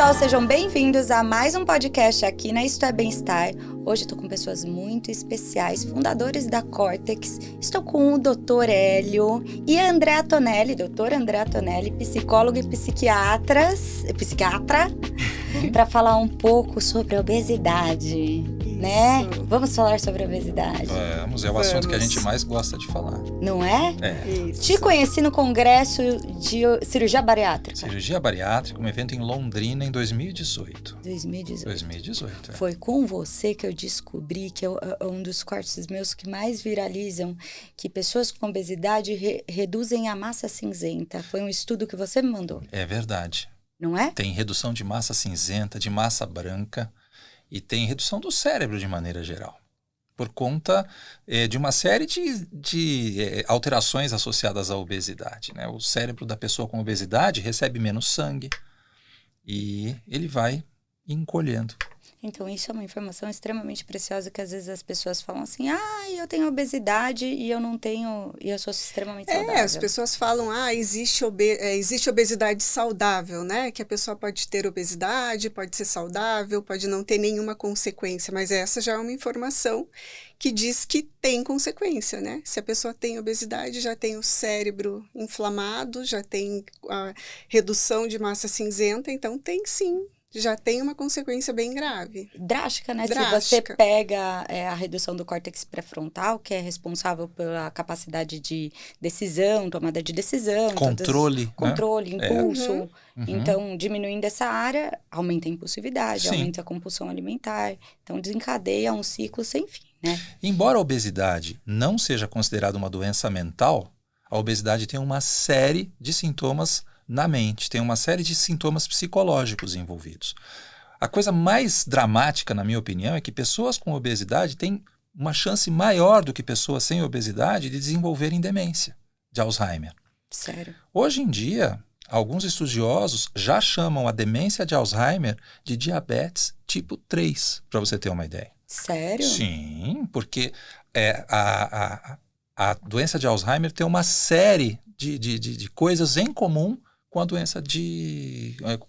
pessoal, sejam bem-vindos a mais um podcast aqui na Isto é Bem-Estar. Hoje estou com pessoas muito especiais, fundadores da Cortex. Estou com o Dr. Hélio e a Andrea Tonelli, doutora Andrea Tonelli, psicóloga e psiquiatra, para falar um pouco sobre a obesidade, né? Vamos falar sobre a obesidade. Vamos, é o assunto que a gente mais gosta de falar. Não é? É. Te conheci no congresso de cirurgia bariátrica. Cirurgia bariátrica, um evento em Londrina em 2018. 2018. É. Foi com você que eu descobri que é um dos cortes meus que mais viralizam, que pessoas com obesidade reduzem a massa cinzenta. Foi um estudo que você me mandou. É verdade. Não é? Tem redução de massa cinzenta, de massa branca e tem redução do cérebro de maneira geral. Por conta de uma série de alterações associadas à obesidade, né? O cérebro da pessoa com obesidade recebe menos sangue e ele vai encolhendo. Então, isso é uma informação extremamente preciosa que às vezes as pessoas falam assim, eu tenho obesidade e eu não tenho, e eu sou extremamente saudável. As pessoas falam, existe obesidade saudável, né? Que a pessoa pode ter obesidade, pode ser saudável, pode não ter nenhuma consequência, mas essa já é uma informação que diz que tem consequência, né? Se a pessoa tem obesidade, já tem o cérebro inflamado, já tem a redução de massa cinzenta, então tem sim. Já tem uma consequência bem grave. Drástica, né? Drástica. Se você pega a redução do córtex pré-frontal, que é responsável pela capacidade de decisão, tomada de decisão. Controle. Impulso. Uhum. Então, diminuindo essa área, aumenta a impulsividade, Sim. aumenta a compulsão alimentar. Então, desencadeia um ciclo sem fim, né? Embora a obesidade não seja considerada uma doença mental, a obesidade tem uma série de sintomas na mente, tem uma série de sintomas psicológicos envolvidos. A coisa mais dramática, na minha opinião, é que pessoas com obesidade têm uma chance maior do que pessoas sem obesidade de desenvolverem demência, de Alzheimer. Sério? Hoje em dia, alguns estudiosos já chamam a demência de Alzheimer de diabetes tipo 3, para você ter uma ideia. Sério? Sim, porque a doença de Alzheimer tem uma série de coisas em comum com a doença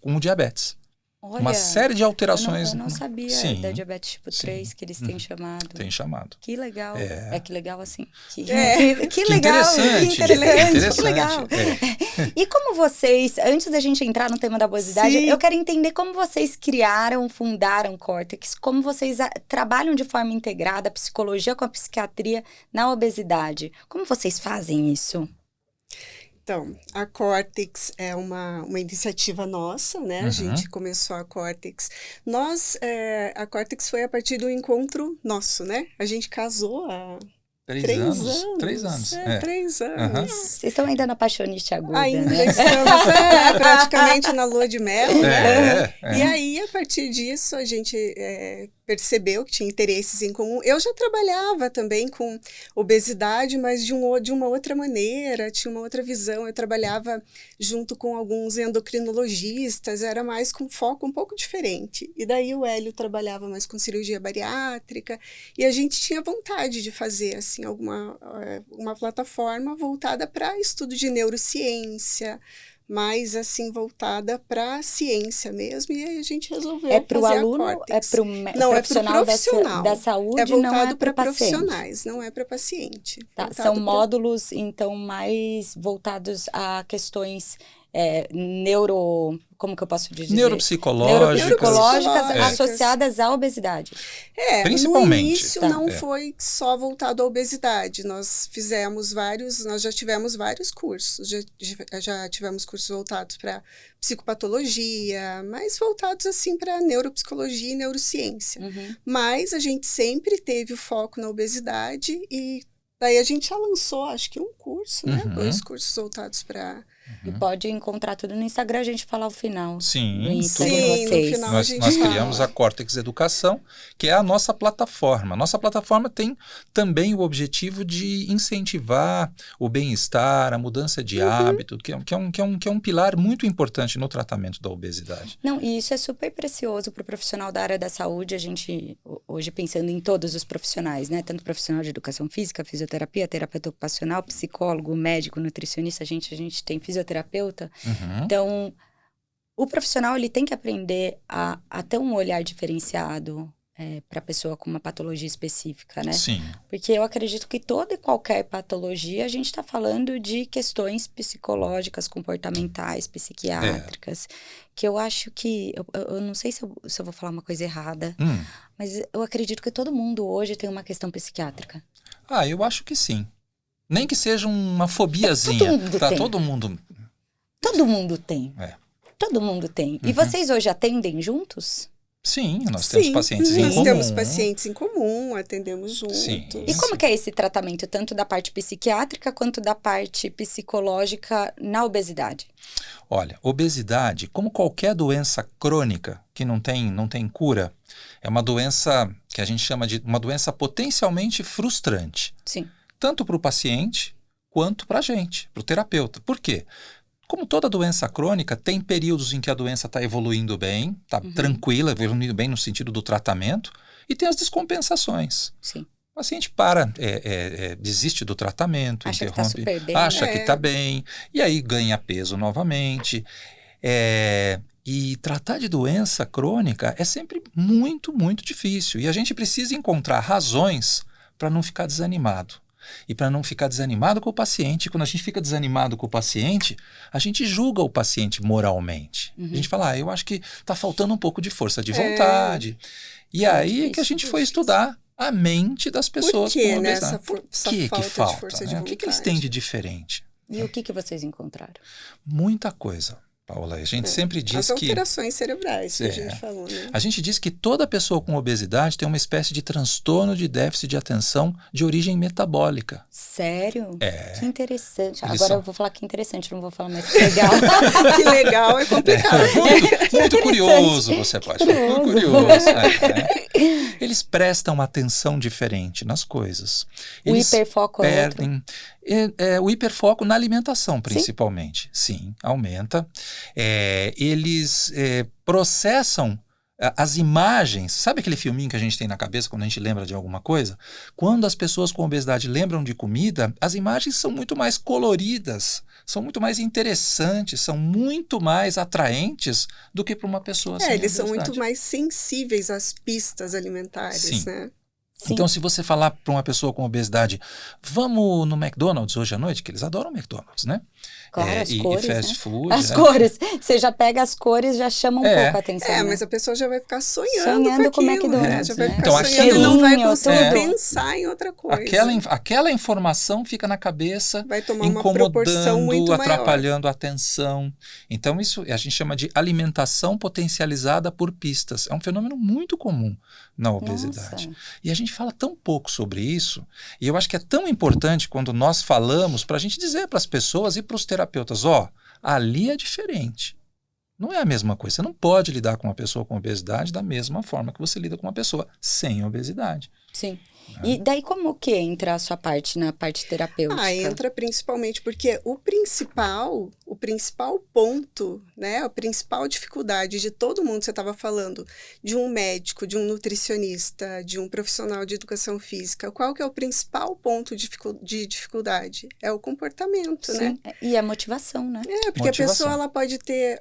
com o diabetes. Olha, uma série de alterações. Eu não sabia da diabetes tipo 3 que eles têm chamado. Tem chamado. Que legal. Que legal assim. Que Que legal. interessante. Que interessante. Que legal. É. E como vocês, antes da gente entrar no tema da obesidade, eu quero entender como vocês fundaram Cortex, como vocês trabalham de forma integrada a psicologia com a psiquiatria na obesidade. Como vocês fazem isso? Então, a Cortex é uma iniciativa nossa, né? A gente começou a Cortex. A Cortex foi a partir do encontro nosso, né? A gente casou há 3 anos. 3 anos. 3 anos. Vocês estão ainda na paixonite aguda, Ainda né? estamos praticamente na lua de mel, né? É. E aí, a partir disso, a gente percebeu que tinha interesses em comum. Eu já trabalhava também com obesidade, mas de uma outra maneira, tinha uma outra visão. Eu trabalhava junto com alguns endocrinologistas, era mais com foco um pouco diferente. E daí o Hélio trabalhava mais com cirurgia bariátrica, e a gente tinha vontade de fazer assim, uma plataforma voltada para estudo de neurociência, mais assim voltada para a ciência mesmo, e aí a gente resolveu fazer pro aluno, a Cortex. Não, é para o profissional da saúde, é voltado não é para profissionais, não é para paciente. Tá, são módulos, então, mais voltados a questões Neuropsicológicas associadas à obesidade. Principalmente. No início não foi só voltado à obesidade. Nós já tivemos vários cursos. Já tivemos cursos voltados para psicopatologia, mas voltados assim para neuropsicologia e neurociência. Mas a gente sempre teve o foco na obesidade e daí a gente já lançou, acho que um curso, né? 2 cursos voltados para... E pode encontrar tudo no Instagram, a gente falar o final. Sim, no final nós criamos a Cortex Educação, que é a nossa plataforma. Nossa plataforma tem também o objetivo de incentivar o bem-estar, a mudança de hábito, que é um pilar muito importante no tratamento da obesidade. Não, e isso é super precioso para o profissional da área da saúde. A gente, hoje, pensando em todos os profissionais, né? Tanto profissional de educação física, fisioterapia, terapeuta ocupacional, psicólogo, médico, nutricionista, a gente tem fisioterapeuta. Então, o profissional ele tem que aprender a ter um olhar diferenciado para a pessoa com uma patologia específica, né? Sim. Porque eu acredito que toda e qualquer patologia, a gente está falando de questões psicológicas, comportamentais, psiquiátricas, que eu acho que... Eu não sei se eu vou falar uma coisa errada, mas eu acredito que todo mundo hoje tem uma questão psiquiátrica. Eu acho que sim. Nem que seja uma fobiazinha. Todo mundo tem. Todo mundo... Todo mundo tem. Todo mundo tem. E vocês hoje atendem juntos? Sim, nós temos pacientes em nós comum. temos pacientes em comum, atendemos juntos. Sim. E como que é esse tratamento, tanto da parte psiquiátrica quanto da parte psicológica na obesidade? Olha, obesidade, como qualquer doença crônica que não tem cura, é uma doença que a gente chama de uma doença potencialmente frustrante. Sim. Tanto para o paciente quanto para a gente, para o terapeuta. Por quê? Como toda doença crônica, tem períodos em que a doença está evoluindo bem, está tranquila, evoluindo bem no sentido do tratamento, e tem as descompensações. Sim. O paciente para, desiste do tratamento, Acha interrompe, que está super bem. acha que está bem, e aí ganha peso novamente. E tratar de doença crônica é sempre muito, muito difícil. E a gente precisa encontrar razões para não ficar desanimado. E para não ficar desanimado com o paciente. Quando a gente fica desanimado com o paciente, a gente julga o paciente moralmente. A gente fala, eu acho que está faltando um pouco de força de vontade. E aí é que a gente foi estudar a mente das pessoas com obesidade. Por que falta? O que eles têm de diferente? E o que vocês encontraram? Muita coisa, Paula. A gente sempre diz as que... As alterações cerebrais que a gente falou, né? A gente diz que toda pessoa com obesidade tem uma espécie de transtorno de déficit de atenção de origem metabólica. Sério? Que interessante. Eles Agora são... eu vou falar que interessante, não vou falar mais que legal. Que legal, é complicado. Muito curioso, você pode falar. Muito curioso. Eles prestam atenção diferente nas coisas. Eles o hiperfoco perdem... o hiperfoco na alimentação, principalmente. Sim, aumenta. Eles processam as imagens. Sabe aquele filminho que a gente tem na cabeça quando a gente lembra de alguma coisa? Quando as pessoas com obesidade lembram de comida, as imagens são muito mais coloridas, são muito mais interessantes, são muito mais atraentes do que para uma pessoa sem eles obesidade. São muito mais sensíveis às pistas alimentares, né? Sim. Então, se você falar para uma pessoa com obesidade, vamos no McDonald's hoje à noite, que eles adoram McDonald's, né? Claro, as cores, e fast food. As cores. Você já pega as cores, já chama um pouco a atenção. Mas né? a pessoa já vai ficar sonhando com McDonald's. Né? Já vai ficar então, sonhando e não vai conseguir pensar em outra coisa. Aquela informação fica na cabeça, vai tomar uma proporção muito atrapalhando a atenção. Então, isso a gente chama de alimentação potencializada por pistas. É um fenômeno muito comum na obesidade. Nossa. E a gente fala tão pouco sobre isso, e eu acho que é tão importante quando nós falamos para a gente dizer para as pessoas e para os terapeutas, ali é diferente. Não é a mesma coisa. Você não pode lidar com uma pessoa com obesidade da mesma forma que você lida com uma pessoa sem obesidade. Sim. E daí como que entra a sua parte na parte terapêutica? Entra principalmente porque o principal ponto, né, a principal dificuldade de todo mundo, você estava falando, de um médico, de um nutricionista, de um profissional de educação física, qual que é o principal ponto de dificuldade? É o comportamento, Sim, né? E a motivação, né? Porque a pessoa ela pode ter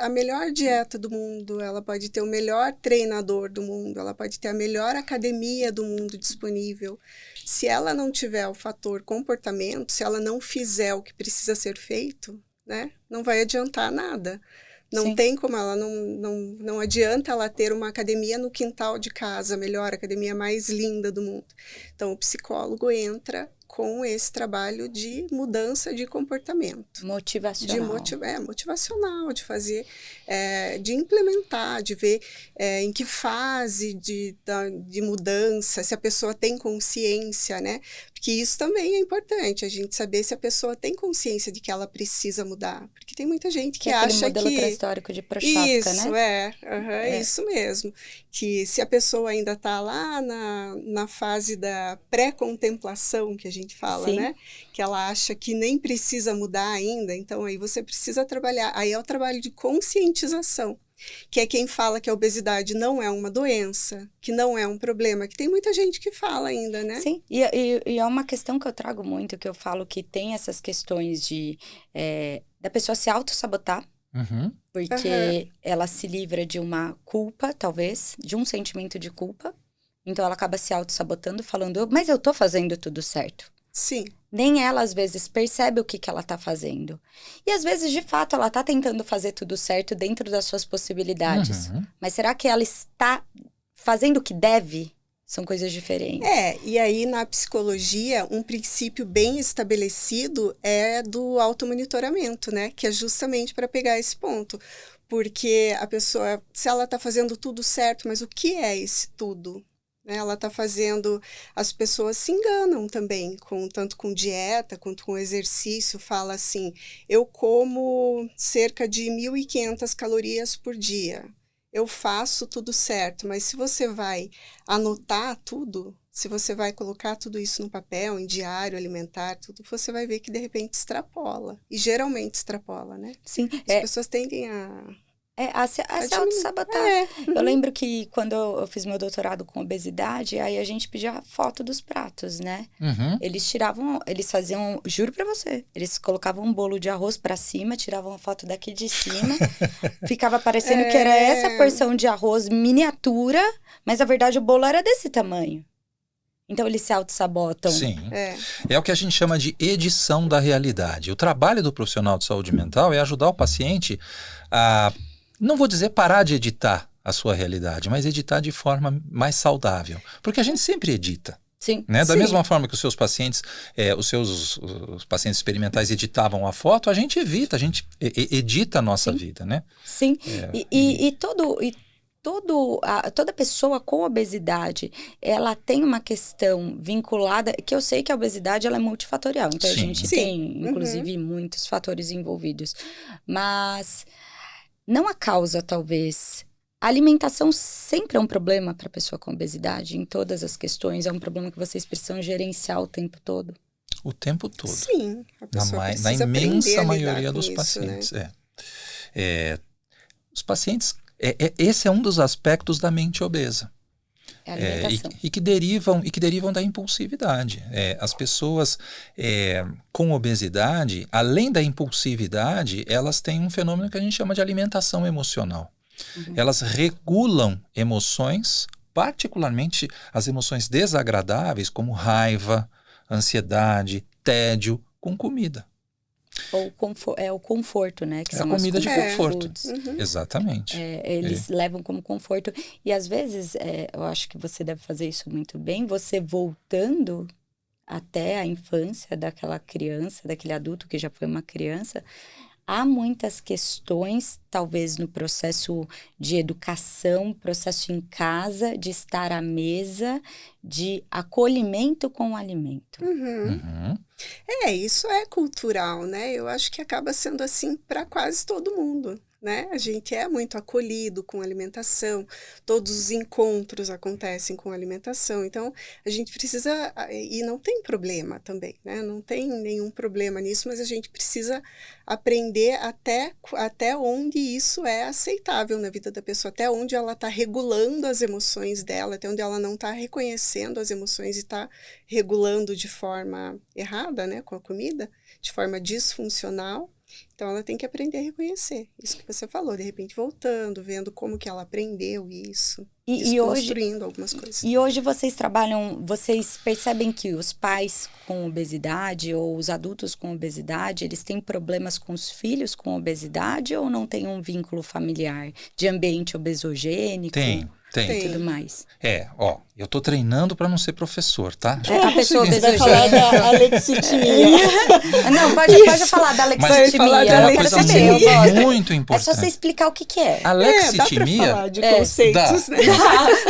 a melhor dieta do mundo, ela pode ter o melhor treinador do mundo, ela pode ter a melhor academia do mundo disponível. Se ela não tiver o fator comportamento, se ela não fizer o que precisa ser feito, né, não vai adiantar nada. Não tem como ela, não adianta ela ter uma academia no quintal de casa, a melhor academia mais linda do mundo. Então, o psicólogo entra com esse trabalho de mudança de comportamento. Motivacional. Motivacional, de fazer, de implementar, de ver em que fase de mudança, se a pessoa tem consciência, né? Porque isso também é importante, a gente saber se a pessoa tem consciência de que ela precisa mudar. Porque tem muita gente que acha que... modelo pré-histórico de Prochaska, né? Isso mesmo. Que se a pessoa ainda está lá na fase da pré-contemplação, que a gente fala, né? Que ela acha que nem precisa mudar ainda, então aí você precisa trabalhar. Aí é o trabalho de conscientização, que é quem fala que a obesidade não é uma doença, que não é um problema, que tem muita gente que fala ainda, né? Sim, e é uma questão que eu trago muito, que eu falo que tem essas questões da pessoa se auto-sabotar, Uhum. Porque ela se livra de uma culpa, talvez, de um sentimento de culpa. Então, ela acaba se auto-sabotando, falando, mas eu tô fazendo tudo certo. Sim. Nem ela, às vezes, percebe o que ela tá fazendo. E, às vezes, de fato, ela tá tentando fazer tudo certo dentro das suas possibilidades. Uhum. Mas será que ela está fazendo o que deve? São coisas diferentes. E aí na psicologia, um princípio bem estabelecido é do automonitoramento, né? Que é justamente para pegar esse ponto. Porque a pessoa, se ela está fazendo tudo certo, mas o que é esse tudo? Né? Ela está fazendo... As pessoas se enganam também, tanto com dieta quanto com exercício. Fala assim, eu como cerca de 1.500 calorias por dia. Eu faço tudo certo, mas se você vai anotar tudo, se você vai colocar tudo isso no papel, em diário alimentar, tudo, você vai ver que de repente extrapola. E geralmente extrapola, né? Sim. As pessoas tendem a se auto-sabotar. Eu lembro que quando eu fiz meu doutorado com obesidade, aí a gente pedia foto dos pratos, né? Uhum. Eles faziam, juro pra você, eles colocavam um bolo de arroz pra cima, tiravam uma foto daqui de cima, ficava parecendo que era essa porção de arroz miniatura, mas na verdade o bolo era desse tamanho. Então eles se auto-sabotam. Sim. É o que a gente chama de edição da realidade. O trabalho do profissional de saúde mental é ajudar o paciente a, não vou dizer parar de editar a sua realidade, mas editar de forma mais saudável. Porque a gente sempre edita. Sim. Né? Da Sim. mesma forma que os seus pacientes, os pacientes experimentais editavam a foto, a gente edita a nossa vida, né? Sim. Toda pessoa com obesidade, ela tem uma questão vinculada, que eu sei que a obesidade ela é multifatorial, então a gente tem, inclusive, muitos fatores envolvidos. Mas não a causa, talvez. A alimentação sempre é um problema para a pessoa com obesidade, em todas as questões. É um problema que vocês precisam gerenciar o tempo todo. O tempo todo. Sim. A pessoa Na imensa maioria dos isso, pacientes. Né? Os pacientes... esse é um dos aspectos da mente obesa. É a alimentação. E que derivam da impulsividade. As pessoas com obesidade, além da impulsividade, elas têm um fenômeno que a gente chama de alimentação emocional. Uhum. Elas regulam emoções, particularmente as emoções desagradáveis, como raiva, ansiedade, tédio, com comida. Ou o conforto, né? Que é são a comida de conforto. Uhum. Exatamente. Eles levam como conforto. E às vezes, eu acho que você deve fazer isso muito bem, você voltando até a infância daquela criança, daquele adulto que já foi uma criança. Há muitas questões, talvez no processo de educação, processo em casa, de estar à mesa, de acolhimento com o alimento. Uhum. Isso é cultural, né? Eu acho que acaba sendo assim para quase todo mundo. Né? A gente é muito acolhido com alimentação, todos os encontros acontecem com alimentação, então a gente precisa, e não tem problema também, né? Não tem nenhum problema nisso, mas a gente precisa aprender até onde isso é aceitável na vida da pessoa, até onde ela está regulando as emoções dela, até onde ela não está reconhecendo as emoções e está regulando de forma errada, né? Com a comida, de forma disfuncional. Então, ela tem que aprender a reconhecer isso que você falou, de repente voltando, vendo como que ela aprendeu isso, desconstruindo algumas coisas. E hoje vocês percebem que os pais com obesidade ou os adultos com obesidade, eles têm problemas com os filhos com obesidade ou não tem um vínculo familiar de ambiente obesogênico? Tem. E tudo mais. Eu tô treinando para não ser professor, tá? A pessoa obesogênica. Vai falar da alexitimia. Não, pode falar da alexitimia. É uma coisa muito importante. É só você explicar o que é. Alexitimia... dá pra falar de conceitos, né?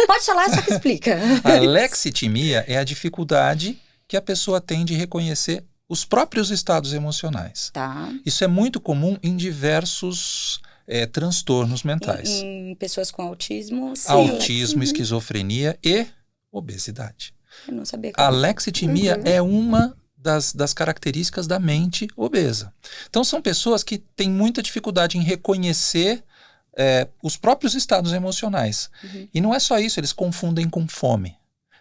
Pode falar, só que explica. A alexitimia é a dificuldade que a pessoa tem de reconhecer os próprios estados emocionais. Tá. Isso é muito comum em diversos... transtornos mentais. Em pessoas com autismo. Sim. Autismo, esquizofrenia e obesidade. Eu não sabia. A alexitimia é uma das características da mente obesa. Então, são pessoas que têm muita dificuldade em reconhecer os próprios estados emocionais. E não é só isso, eles confundem com fome.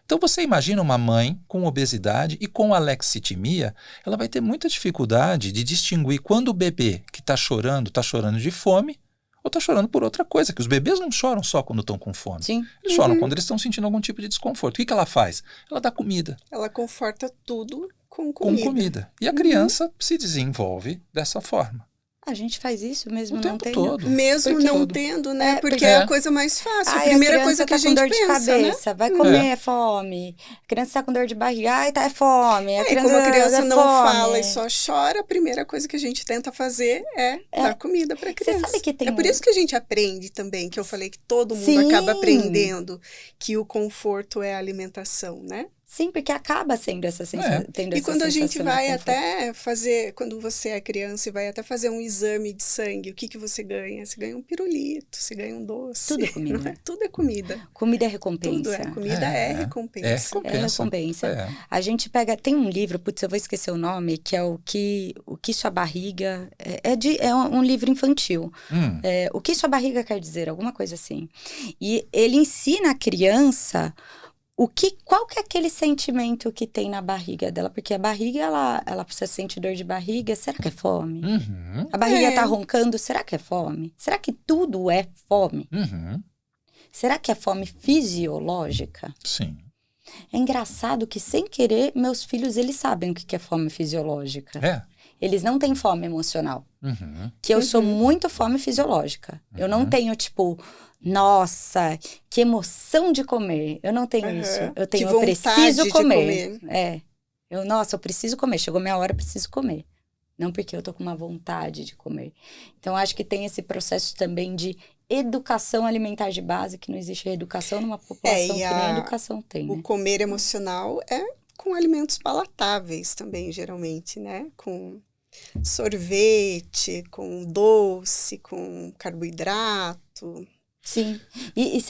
Então você imagina uma mãe com obesidade e com alexitimia, ela vai ter muita dificuldade de distinguir quando o bebê que está chorando de fome ou está chorando por outra coisa, que os bebês não choram só quando estão com fome. Sim. Eles choram quando eles estão sentindo algum tipo de desconforto. O que ela faz? Ela dá comida. Ela conforta tudo com Com comida. E a criança se desenvolve dessa forma. A gente faz isso mesmo O não tempo tendo. todo. Mesmo Porque não todo. tendo, né? Porque porque- é a coisa mais fácil. A Ai, primeira criança coisa que tá a com gente dor de pensa, né? cabeça, vai comer, é fome. A criança tá com dor de barriga, ai, tá, é fome. E criança, como a criança é não fome. fala e só chora, a primeira coisa que a gente tenta fazer é dar comida para a Você criança. sabe que tem É por isso que a gente aprende também, que eu falei que todo mundo Sim. acaba aprendendo que o conforto é a alimentação, né? Sim, porque acaba sendo essa sensação. Tendo E essa quando a gente sensação de vai conforto. até fazer, quando você é criança e vai até fazer um exame de sangue, o que você ganha? Você ganha um pirulito, você ganha um doce. Tudo é comida. Não é? Tudo é comida. Comida é Tudo recompensa. é. Comida é recompensa. É recompensa. É recompensa. É. A gente pega. Tem um livro, putz, eu vou esquecer o nome, que é o que sua barriga. É um livro infantil. O que sua barriga quer dizer, alguma coisa assim. E ele ensina a criança qual que é aquele sentimento que tem na barriga dela, porque a barriga, ela precisa sentir dor de barriga, será que é fome? Uhum. A barriga É. tá roncando, será que é fome? Será que tudo é fome? Uhum. Será que é fome fisiológica? Sim. É engraçado que, sem querer, meus filhos, eles sabem o que é fome fisiológica. É. Eles não têm fome emocional. Uhum. Que eu sou muito fome fisiológica. Eu não tenho, tipo, nossa, que emoção de comer. Eu não tenho isso. Eu tenho, Que eu vontade preciso de comer. Nossa, eu preciso comer. Chegou minha hora, eu preciso comer. Não porque eu tô com uma vontade de comer. Então, acho que tem esse processo também de educação alimentar de base, que não existe educação numa população que nem a educação tem, né? O comer emocional é com alimentos palatáveis também, geralmente, né? Com sorvete, com doce, com carboidrato. Sim. E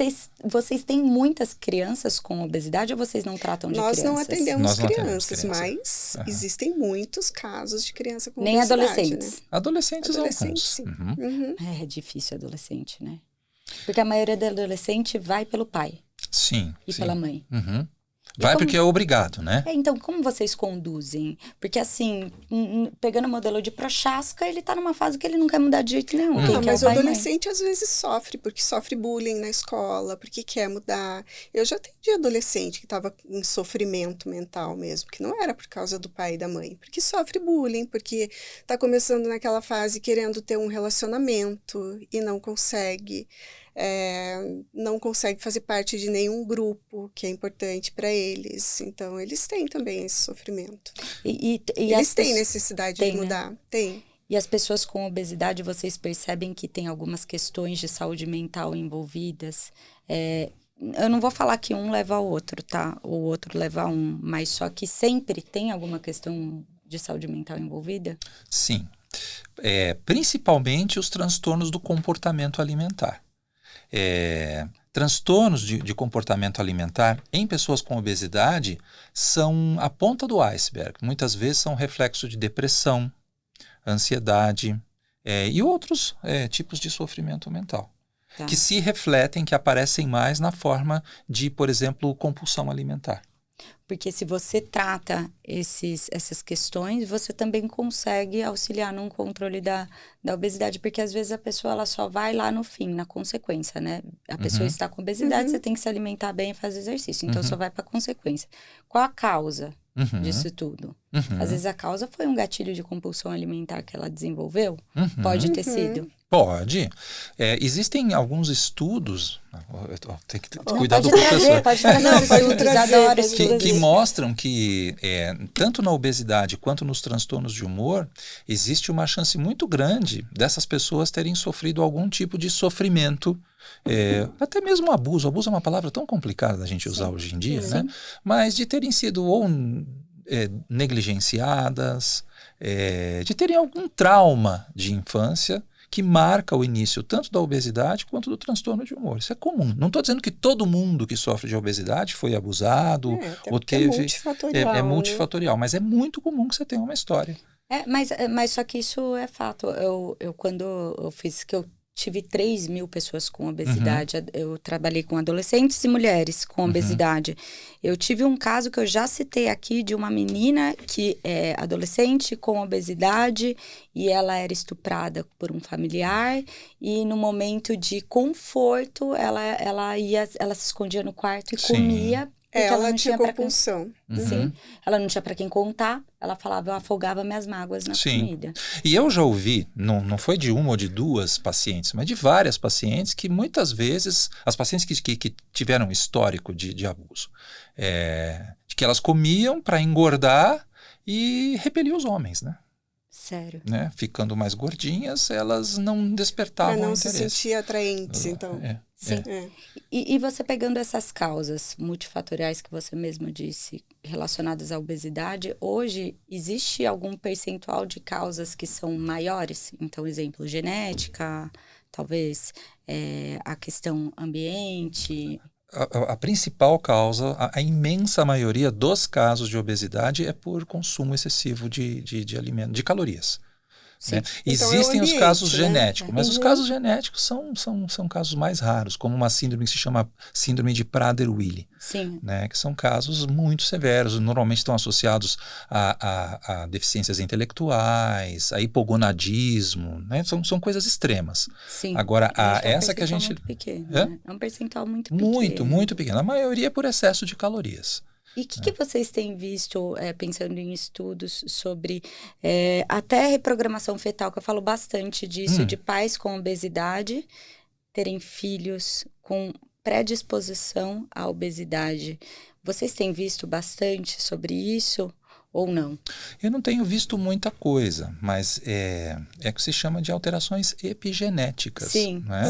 vocês têm muitas crianças com obesidade ou vocês não tratam de Nós crianças? não atendemos Nós não atendemos crianças, criança. mas existem muitos casos de criança com Nem obesidade, adolescentes. né? Adolescentes Adolescentes, sim. alguns. Uhum. Uhum. É difícil adolescente, né? Porque a maioria do adolescente vai pelo pai Sim. e sim. pela mãe. Uhum. Vai como- porque é obrigado, né? Então, como vocês conduzem? Porque, assim, pegando o modelo de Prochaska, ele tá numa fase que ele não quer mudar de jeito nenhum. Quem quer Mas é o o pai e mãe. adolescente às vezes sofre, porque sofre bullying na escola, porque quer mudar. Eu já atendi adolescente que estava em sofrimento mental mesmo, que não era por causa do pai e da mãe, porque sofre bullying, porque está começando naquela fase querendo ter um relacionamento e não consegue. Não consegue fazer parte de nenhum grupo que é importante para eles. Então, eles têm também esse sofrimento. E Eles têm necessidade Tem, de né? mudar. Tem. E as pessoas com obesidade, vocês percebem que tem algumas questões de saúde mental envolvidas. Eu não vou falar que um leva ao outro, tá? Ou o outro leva a um, mas só que sempre tem alguma questão de saúde mental envolvida? Sim. Principalmente os transtornos do comportamento alimentar. Transtornos de comportamento alimentar em pessoas com obesidade são a ponta do iceberg. Muitas vezes são reflexo de depressão, ansiedade e outros tipos de sofrimento mental. Tá. Que se refletem, que aparecem mais na forma de, por exemplo, compulsão alimentar. Porque se você trata essas questões, você também consegue auxiliar num controle da obesidade, porque às vezes a pessoa ela só vai lá no fim, na consequência, né? A pessoa está com obesidade, você tem que se alimentar bem e fazer exercício, então só vai para a consequência. Qual a causa disso tudo? Às vezes a causa foi um gatilho de compulsão alimentar que ela desenvolveu, pode ter sido. Pode. Existem alguns estudos, tem que cuidar pode do professor. Pode trazer os estudos, adoro estudos. Que mostram que, tanto na obesidade quanto nos transtornos de humor, existe uma chance muito grande dessas pessoas terem sofrido algum tipo de sofrimento, até mesmo abuso. Abuso é uma palavra tão complicada da gente usar hoje em dia, né? Mas de terem sido ou negligenciadas, de terem algum trauma de infância que marca o início tanto da obesidade quanto do transtorno de humor. Isso é comum. Não estou dizendo que todo mundo que sofre de obesidade foi abusado ou teve... É multifatorial. É multifatorial, mas é muito comum que você tenha uma história. Mas só que isso é fato. Eu quando eu fiz, que eu tive 3.000 pessoas com obesidade. Eu trabalhei com adolescentes e mulheres com obesidade. Eu tive um caso que eu já citei aqui de uma menina que é adolescente com obesidade e ela era estuprada por um familiar e no momento de conforto ela se escondia no quarto e comia. Porque Ela não tinha pra quem- compulsão. Sim, ela não tinha para quem contar. Ela falava, eu afogava minhas mágoas na comida. E eu já ouvi, não foi de uma ou de duas pacientes, mas de várias pacientes que muitas vezes, as pacientes que tiveram histórico de abuso, de que elas comiam para engordar e repelir os homens, né? Sério. Né? Ficando mais gordinhas, elas não despertavam Para não interesse. se sentir atraentes, então. Sim. E você pegando essas causas multifatoriais que você mesmo disse, relacionadas à obesidade, hoje existe algum percentual de causas que são maiores? Então, exemplo, genética, talvez a questão ambiente. A principal causa, a imensa maioria dos casos de obesidade é por consumo excessivo de alimento, de calorias. Né? Então, existem os casos né? genéticos, mas os casos genéticos são casos mais raros, como uma síndrome que se chama síndrome de Prader-Willi, né? Que são casos muito severos, normalmente estão associados a deficiências intelectuais, a hipogonadismo, né? São coisas extremas. Sim. Agora, essa que a gente... Muito pequeno, né? É um percentual muito pequeno. Muito pequeno. A maioria é por excesso de calorias. E o que vocês têm visto, pensando em estudos sobre até reprogramação fetal, que eu falo bastante disso, de pais com obesidade terem filhos com predisposição à obesidade. Vocês têm visto bastante sobre isso ou não? Eu não tenho visto muita coisa, mas é que se chama de alterações epigenéticas. Sim, né?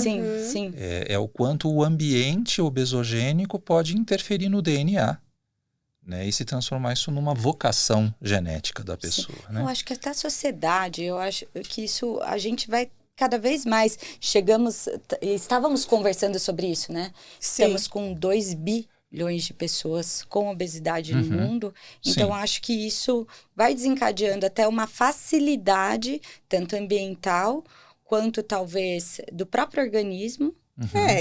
sim. É o quanto o ambiente obesogênico pode interferir no DNA. Né, e se transformar isso numa vocação genética da pessoa. Né? Eu acho que até a sociedade, eu acho que isso a gente vai cada vez mais. Estávamos conversando sobre isso, né? Sim. Estamos com 2 bilhões de pessoas com obesidade no mundo. Então, eu acho que isso vai desencadeando até uma facilidade, tanto ambiental, quanto talvez do próprio organismo.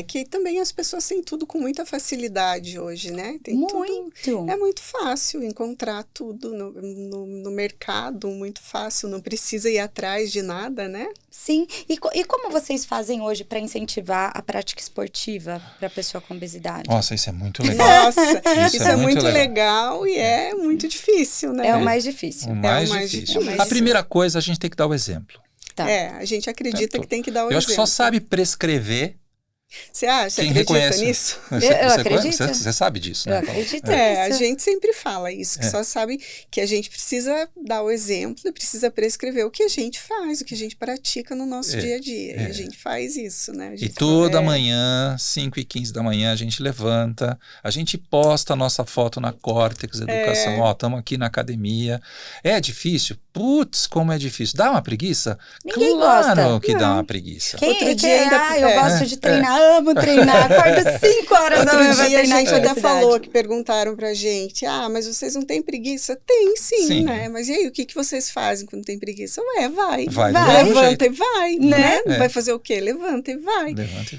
Que também as pessoas têm tudo com muita facilidade hoje, né? Tem muito. Tudo, é muito fácil encontrar tudo no mercado, muito fácil, não precisa ir atrás de nada, né? Sim, e como vocês fazem hoje para incentivar a prática esportiva para a pessoa com obesidade? Nossa, isso é muito legal. Nossa, isso é muito legal e é muito difícil, né? É o mais difícil. O mais difícil. A primeira coisa, a gente tem que dar o exemplo. Tá. A gente acredita que tem que dar o exemplo. Eu acho que só sabe prescrever... Você acha? Você acredita reconhece nisso? Eu acredito. Você sabe disso, né? Eu acredito nisso. A gente sempre fala isso, que só sabe que a gente precisa dar o exemplo e precisa prescrever o que a gente faz, o que a gente pratica no nosso dia a dia. E a gente faz isso, né? E toda manhã, 5h15 da manhã, a gente levanta, a gente posta a nossa foto na Córtex Educação. Ó, estamos aqui na academia. É difícil? Putz, como é difícil. Dá uma preguiça? Ninguém claro gosta. que dá uma preguiça. Outro dia ainda... eu gosto de treinar. Amo treinar, acordo 5 horas da manhã pra treinar. A gente até falou que perguntaram pra gente, mas vocês não têm preguiça? Tem sim, né? Mas e aí, o que vocês fazem quando tem preguiça? Vai. Levanta e vai, né? Vai fazer o quê? Levanta e vai.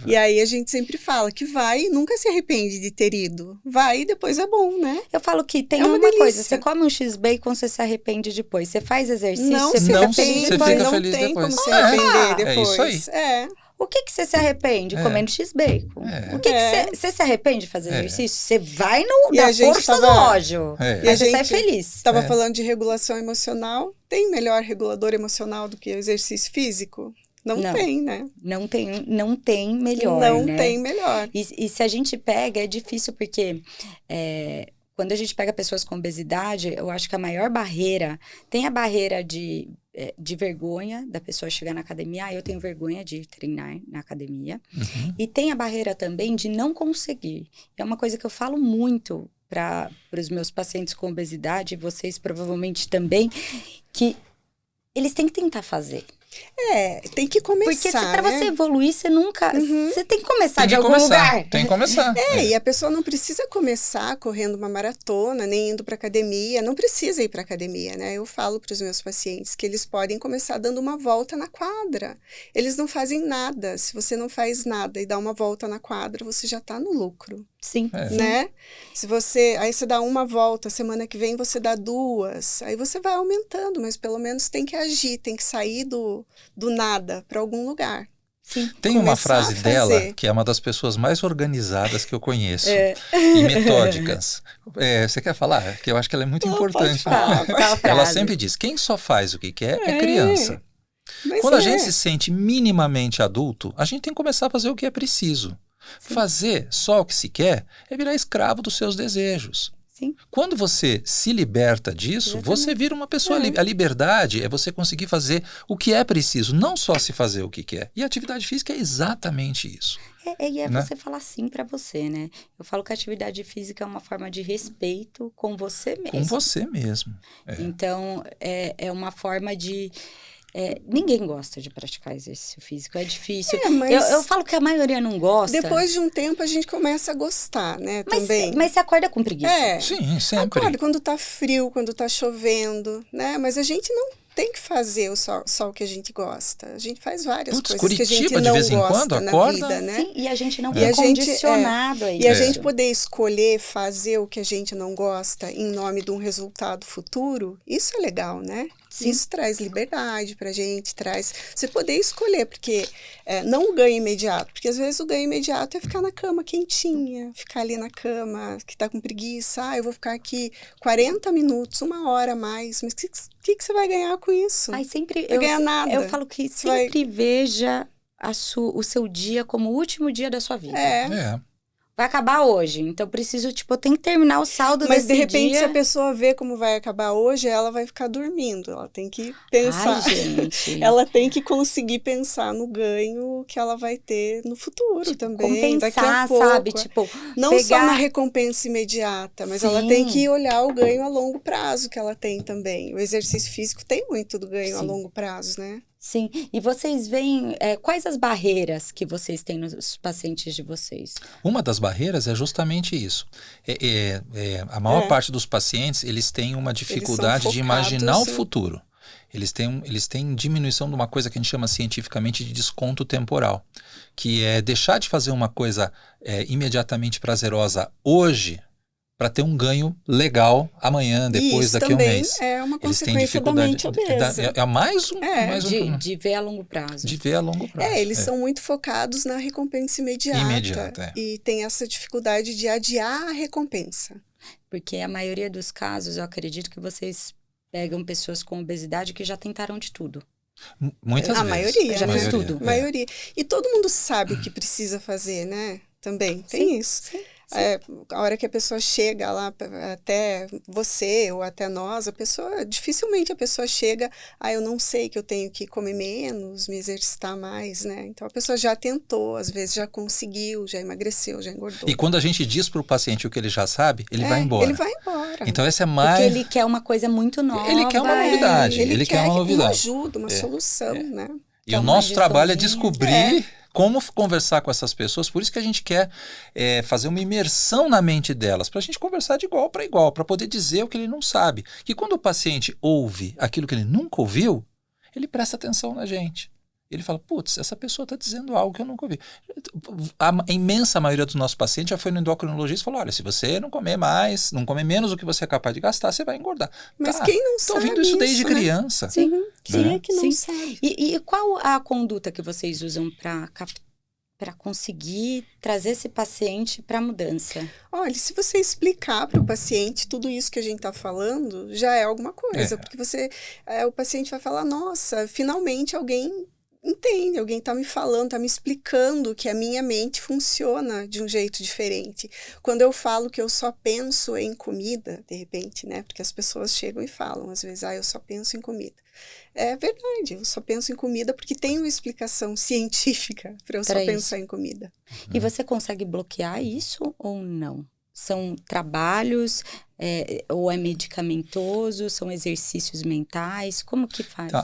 E aí a gente sempre fala que vai e nunca se arrepende de ter ido. Vai e depois é bom, né? Eu falo que tem uma coisa, você come um X-Bacon, você se arrepende depois. Você faz exercício, você fica feliz depois. Não tem como se arrepender depois. É isso aí. O que você se arrepende? Comendo X-Bacon. O que você se arrepende de fazer exercício? Você vai na força do ódio. E a você gente sai feliz. Estava falando de regulação emocional. Tem melhor regulador emocional do que o exercício físico? Não tem, né? Não tem melhor, Não né? tem melhor. E se a gente pega, é difícil porque... quando a gente pega pessoas com obesidade, eu acho que a maior barreira... Tem a barreira de vergonha da pessoa chegar na academia. Eu tenho vergonha de treinar na academia. E tem a barreira também de não conseguir. É uma coisa que eu falo muito para os meus pacientes com obesidade, e vocês provavelmente também, que eles têm que tentar fazer. Tem que começar, Porque para né? você evoluir, você nunca... Você tem que começar Tem de que algum começar, lugar. tem que começar. E a pessoa não precisa começar correndo uma maratona, nem indo para academia, não precisa ir para academia, né? Eu falo para os meus pacientes que eles podem começar dando uma volta na quadra. Eles não fazem nada. Se você não faz nada e dá uma volta na quadra, você já está no lucro. Sim, Né? Aí você dá uma volta, semana que vem você dá 2, aí você vai aumentando, mas pelo menos tem que agir, tem que sair do nada para algum lugar. Sim. Tem uma Começar a frase fazer. dela que é uma das pessoas mais organizadas que eu conheço e metódicas. Você quer falar? Que eu acho que ela é muito importante. Pode falar. Ela sempre diz, quem só faz o que quer é criança. Mas Quando a gente se sente minimamente adulto, a gente tem que começar a fazer o que é preciso. Sim. Fazer só o que se quer é virar escravo dos seus desejos. Sim. Quando você se liberta disso, você vira uma pessoa livre. A liberdade é você conseguir fazer o que é preciso, não só se fazer o que quer. E a atividade física é exatamente isso. Né? Você falar sim para você, né? Eu falo que a atividade física é uma forma de respeito com você mesmo. Com você mesmo. Então, é uma forma de... ninguém gosta de praticar exercício físico, é difícil. Eu falo que a maioria não gosta. Depois de um tempo a gente começa a gostar, né? Também. Mas você acorda com preguiça. Sim, sempre. Acorda quando tá frio, quando tá chovendo, né? Mas a gente não tem que fazer só o que a gente gosta. A gente faz várias coisas Curitiba, que a gente de não vez em gosta quando, na acorda. vida, né? Sim, e a gente não é condicionado a isso. E a gente poder escolher fazer o que a gente não gosta em nome de um resultado futuro, isso é legal, né? Sim. Isso traz liberdade pra gente, traz... Você poder escolher, porque não o ganho imediato, porque às vezes o ganho imediato é ficar na cama quentinha, ficar ali na cama, que tá com preguiça, eu vou ficar aqui 40 minutos, 1 hora a mais, mas o que você vai ganhar com isso? Sempre não ganha nada. Eu falo que sempre veja o seu dia como o último dia da sua vida. Vai acabar hoje, então preciso, eu tenho que terminar o saldo desse dia. Mas de repente, se a pessoa vê como vai acabar hoje, ela vai ficar dormindo, ela tem que pensar. Ai, gente. Ela tem que conseguir pensar no ganho que ela vai ter no futuro também. Compensar, daqui a pouco. sabe? Não só na recompensa imediata, mas ela tem que olhar o ganho a longo prazo que ela tem também. O exercício físico tem muito do ganho a longo prazo, né? Sim, e vocês veem quais as barreiras que vocês têm nos pacientes de vocês? Uma das barreiras é justamente isso. A maior parte dos pacientes, eles têm uma dificuldade de imaginar o futuro. Eles têm diminuição de uma coisa que a gente chama cientificamente de desconto temporal, que é deixar de fazer uma coisa imediatamente prazerosa hoje, para ter um ganho legal amanhã, depois, daqui a um mês. É uma consequência da mente obesa. É mais um de ver a longo prazo. De ver a longo prazo. Eles são muito focados na recompensa imediata. E tem essa dificuldade de adiar a recompensa. Porque a maioria dos casos, eu acredito que vocês pegam pessoas com obesidade que já tentaram de tudo. Muitas vezes. A maioria. Já fez tudo. A maioria. E todo mundo sabe o que precisa fazer, né? Também tem isso. Sim. A hora que a pessoa chega lá até você ou até nós, dificilmente a pessoa chega, eu não sei que eu tenho que comer menos, me exercitar mais, né? Então a pessoa já tentou, às vezes já conseguiu, já emagreceu, já engordou. E quando a gente diz para o paciente o que ele já sabe, ele vai embora. Ele vai embora. Então essa é mais... Porque ele quer uma coisa muito nova. Ele quer uma novidade. Ele quer uma novidade. ajuda, uma solução, né? E o nosso trabalho é descobrir como conversar com essas pessoas. Por isso que a gente quer fazer uma imersão na mente delas, para a gente conversar de igual para igual, para poder dizer o que ele não sabe. Que quando o paciente ouve aquilo que ele nunca ouviu, ele presta atenção na gente. Ele fala, putz, essa pessoa está dizendo algo que eu nunca ouvi. A imensa maioria dos nossos pacientes já foi no endocrinologista e falou, olha, se você não comer mais, não comer menos do que você é capaz de gastar, você vai engordar. Mas quem não sabe Estou ouvindo isso desde criança. Sim. Quem é que não sabe? E qual a conduta que vocês usam para conseguir trazer esse paciente para a mudança? Olha, se você explicar para o paciente tudo isso que a gente está falando, já é alguma coisa. Porque o paciente vai falar, nossa, finalmente alguém entende, alguém está me falando, está me explicando que a minha mente funciona de um jeito diferente. Quando eu falo que eu só penso em comida, de repente, né? Porque as pessoas chegam e falam, às vezes, eu só penso em comida. É verdade, eu só penso em comida porque tem uma explicação científica para eu só pensar em comida. E você consegue bloquear isso ou não? São trabalhos, ou é medicamentoso, são exercícios mentais? Como que faz? Então,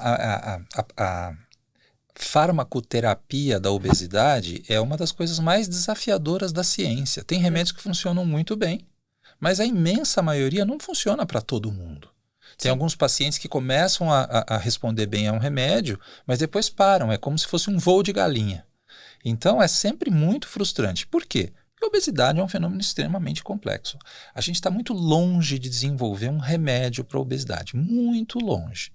farmacoterapia da obesidade é uma das coisas mais desafiadoras da ciência. Tem remédios que funcionam muito bem, mas a imensa maioria não funciona para todo mundo. Tem alguns pacientes que começam a responder bem a um remédio, mas depois param. É como se fosse um voo de galinha. Então, é sempre muito frustrante. Por quê? Porque a obesidade é um fenômeno extremamente complexo. A gente está muito longe de desenvolver um remédio para a obesidade. Muito longe.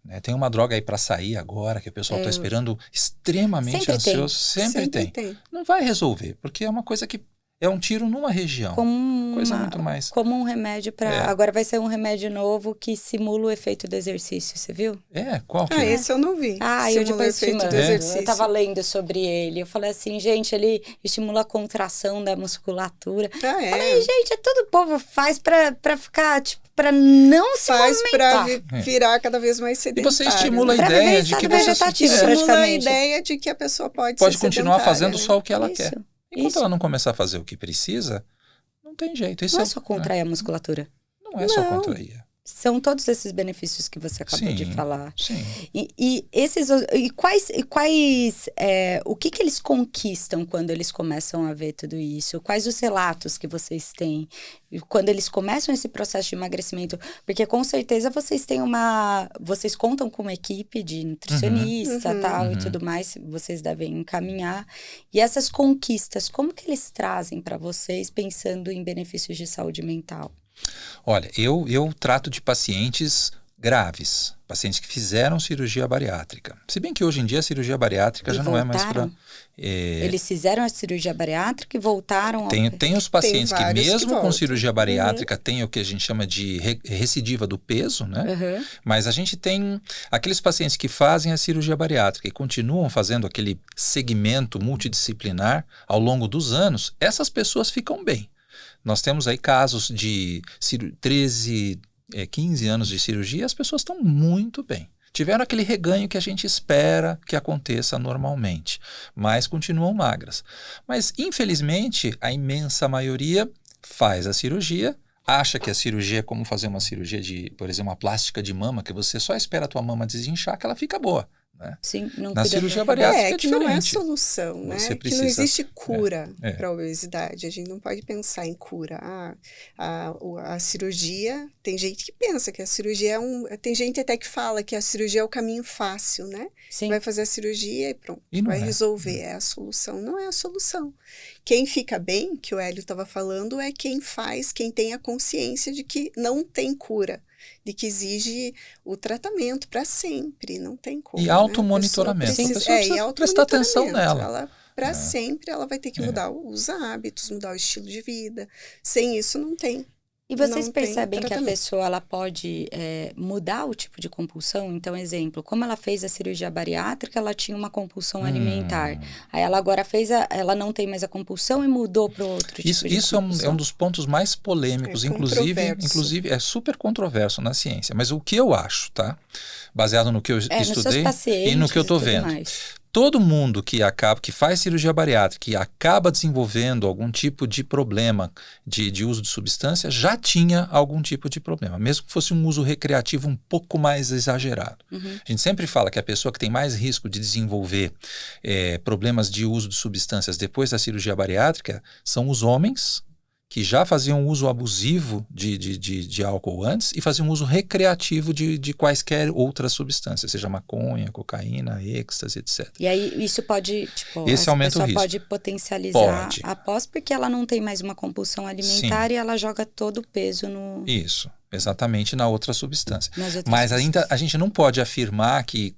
Né? Tem uma droga aí para sair agora, que o pessoal está esperando extremamente Sempre ansioso. tem. Sempre tem. Não vai resolver, porque é uma coisa que é um tiro numa região. Coisa muito mais. Como um remédio para... Agora vai ser um remédio novo que simula o efeito do exercício, você viu? Qual que é? Esse eu não vi. Eu depois te mando. Do exercício. Eu tava lendo sobre ele. Eu falei assim, gente, ele estimula a contração da musculatura. É. Falei, gente, tudo o povo faz pra ficar, tipo, pra não se movimentar. Pra virar cada vez mais E sedentário. você estimula Pra a ideia viver de que estado você vegetativo, Estimula a praticamente. ideia de que a pessoa pode pode ser continuar sedentária, fazendo né? só o que ela Isso. quer. Enquanto ela não começar a fazer o que precisa, não tem jeito. Isso Não é só contrair a musculatura. Não é só contrair. São todos esses benefícios que você acabou de falar. Sim. O que eles conquistam quando eles começam a ver tudo isso? Quais os relatos que vocês têm quando eles começam esse processo de emagrecimento? Porque com certeza vocês contam com uma equipe de nutricionista, e tudo mais, vocês devem encaminhar. E essas conquistas, como que eles trazem para vocês pensando em benefícios de saúde mental? Olha, eu trato de pacientes graves, pacientes que fizeram cirurgia bariátrica. Se bem que hoje em dia a cirurgia bariátrica já não é mais para... Eles fizeram a cirurgia bariátrica e voltaram... Tem os pacientes que mesmo com cirurgia bariátrica tem o que a gente chama de recidiva do peso, né? Mas a gente tem aqueles pacientes que fazem a cirurgia bariátrica e continuam fazendo aquele segmento multidisciplinar ao longo dos anos, essas pessoas ficam bem. Nós temos aí casos de 13, 15 anos de cirurgia e as pessoas estão muito bem. Tiveram aquele reganho que a gente espera que aconteça normalmente, mas continuam magras. Mas, infelizmente, a imensa maioria faz a cirurgia, acha que a cirurgia é como fazer uma cirurgia de, por exemplo, uma plástica de mama, que você só espera a tua mama desinchar que ela fica boa. Né? Sim, Na cirurgia bariátrica que não é solução, né? Você que não existe cura para a É. obesidade. A gente não pode pensar em cura. A cirurgia, tem gente que pensa que a cirurgia tem gente até que fala que a cirurgia é o caminho fácil, né? Sim. Vai fazer a cirurgia e pronto, E não vai é. resolver, é a solução. Não é a solução. Quem fica bem, que o Hélio estava falando, é quem tem a consciência de que não tem cura, de que exige o tratamento para sempre, não tem como. E né? auto-monitoramento. A pessoa A pessoa precisa prestar atenção nela. Para sempre ela vai ter que mudar os hábitos, mudar o estilo de vida. Sem isso não tem. E vocês Não tem percebem que a tratamento. pessoa ela pode mudar o tipo de compulsão? Então, exemplo, como ela fez a cirurgia bariátrica, ela tinha uma compulsão alimentar. Aí ela agora ela não tem mais a compulsão e mudou para outro tipo de Isso compulsão. é um dos pontos mais polêmicos, inclusive é super controverso na ciência. Mas o que eu acho, tá? Baseado no que eu nos seus estudei pacientes e no que eu estou tudo vendo. mais. Todo mundo que faz cirurgia bariátrica e acaba desenvolvendo algum tipo de problema de uso de substância, já tinha algum tipo de problema, mesmo que fosse um uso recreativo um pouco mais exagerado. A gente sempre fala que a pessoa que tem mais risco de desenvolver problemas de uso de substâncias depois da cirurgia bariátrica são os homens que já faziam uso abusivo de álcool antes e faziam uso recreativo de quaisquer outras substâncias, seja maconha, cocaína, êxtase, etc. E aí isso pode, Esse aumenta o risco. pode potencializar Pode. após, porque ela não tem mais uma compulsão alimentar e ela joga todo o peso no... Isso, exatamente na outra substância. nas outras Mas coisas. ainda a gente não pode afirmar que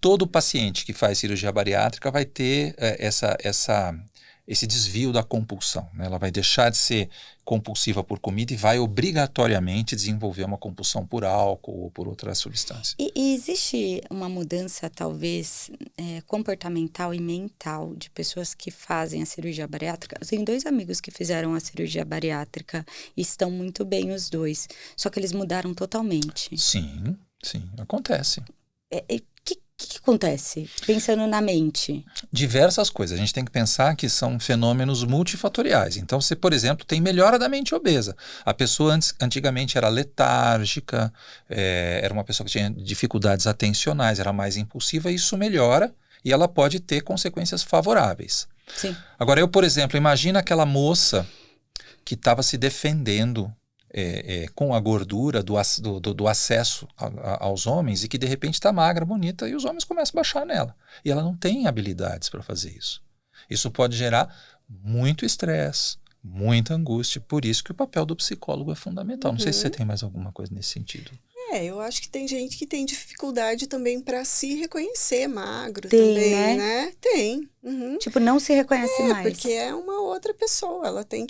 todo paciente que faz cirurgia bariátrica vai ter esse desvio da compulsão. Né? Ela vai deixar de ser compulsiva por comida e vai obrigatoriamente desenvolver uma compulsão por álcool ou por outra substância. E existe uma mudança, talvez, comportamental e mental de pessoas que fazem a cirurgia bariátrica? Eu tenho 2 amigos que fizeram a cirurgia bariátrica e estão muito bem os 2, só que eles mudaram totalmente. Sim, acontece. O que acontece? Pensando na mente. Diversas coisas. A gente tem que pensar que são fenômenos multifatoriais. Então, você, por exemplo, tem melhora da mente obesa. A pessoa antigamente era letárgica, era uma pessoa que tinha dificuldades atencionais, era mais impulsiva, e isso melhora. e ela pode ter consequências favoráveis. Sim. Agora, eu, por exemplo, imagina aquela moça que estava se defendendo com a gordura do acesso aos homens e que de repente está magra, bonita, e os homens começam a baixar nela. E ela não tem habilidades para fazer isso. Isso pode gerar muito estresse, muita angústia. Por isso que o papel do psicólogo é fundamental. Não sei se você tem mais alguma coisa nesse sentido. Eu acho que tem gente que tem dificuldade também para se reconhecer magro Tem, também, né? Tem. Uhum. Tipo, não se reconhece mais. Porque é uma outra pessoa, ela tem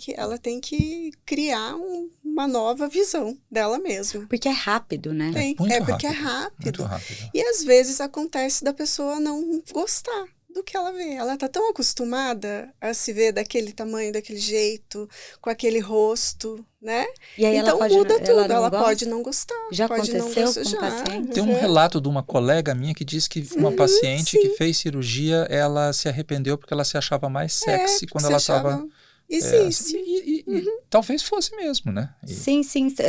que criar uma nova visão dela mesma. Porque é rápido, né? Porque é rápido. Muito rápido. E às vezes acontece da pessoa não gostar do que ela vê. Ela tá tão acostumada a se ver daquele tamanho, daquele jeito, com aquele rosto, né? E aí então muda tudo. Ela pode não gostar. Já pode aconteceu não com já. paciente? Tem um relato de uma colega minha que diz que uma paciente que fez cirurgia, ela se arrependeu porque ela se achava mais sexy quando ela estava... Existe. Talvez fosse mesmo, né? Sim,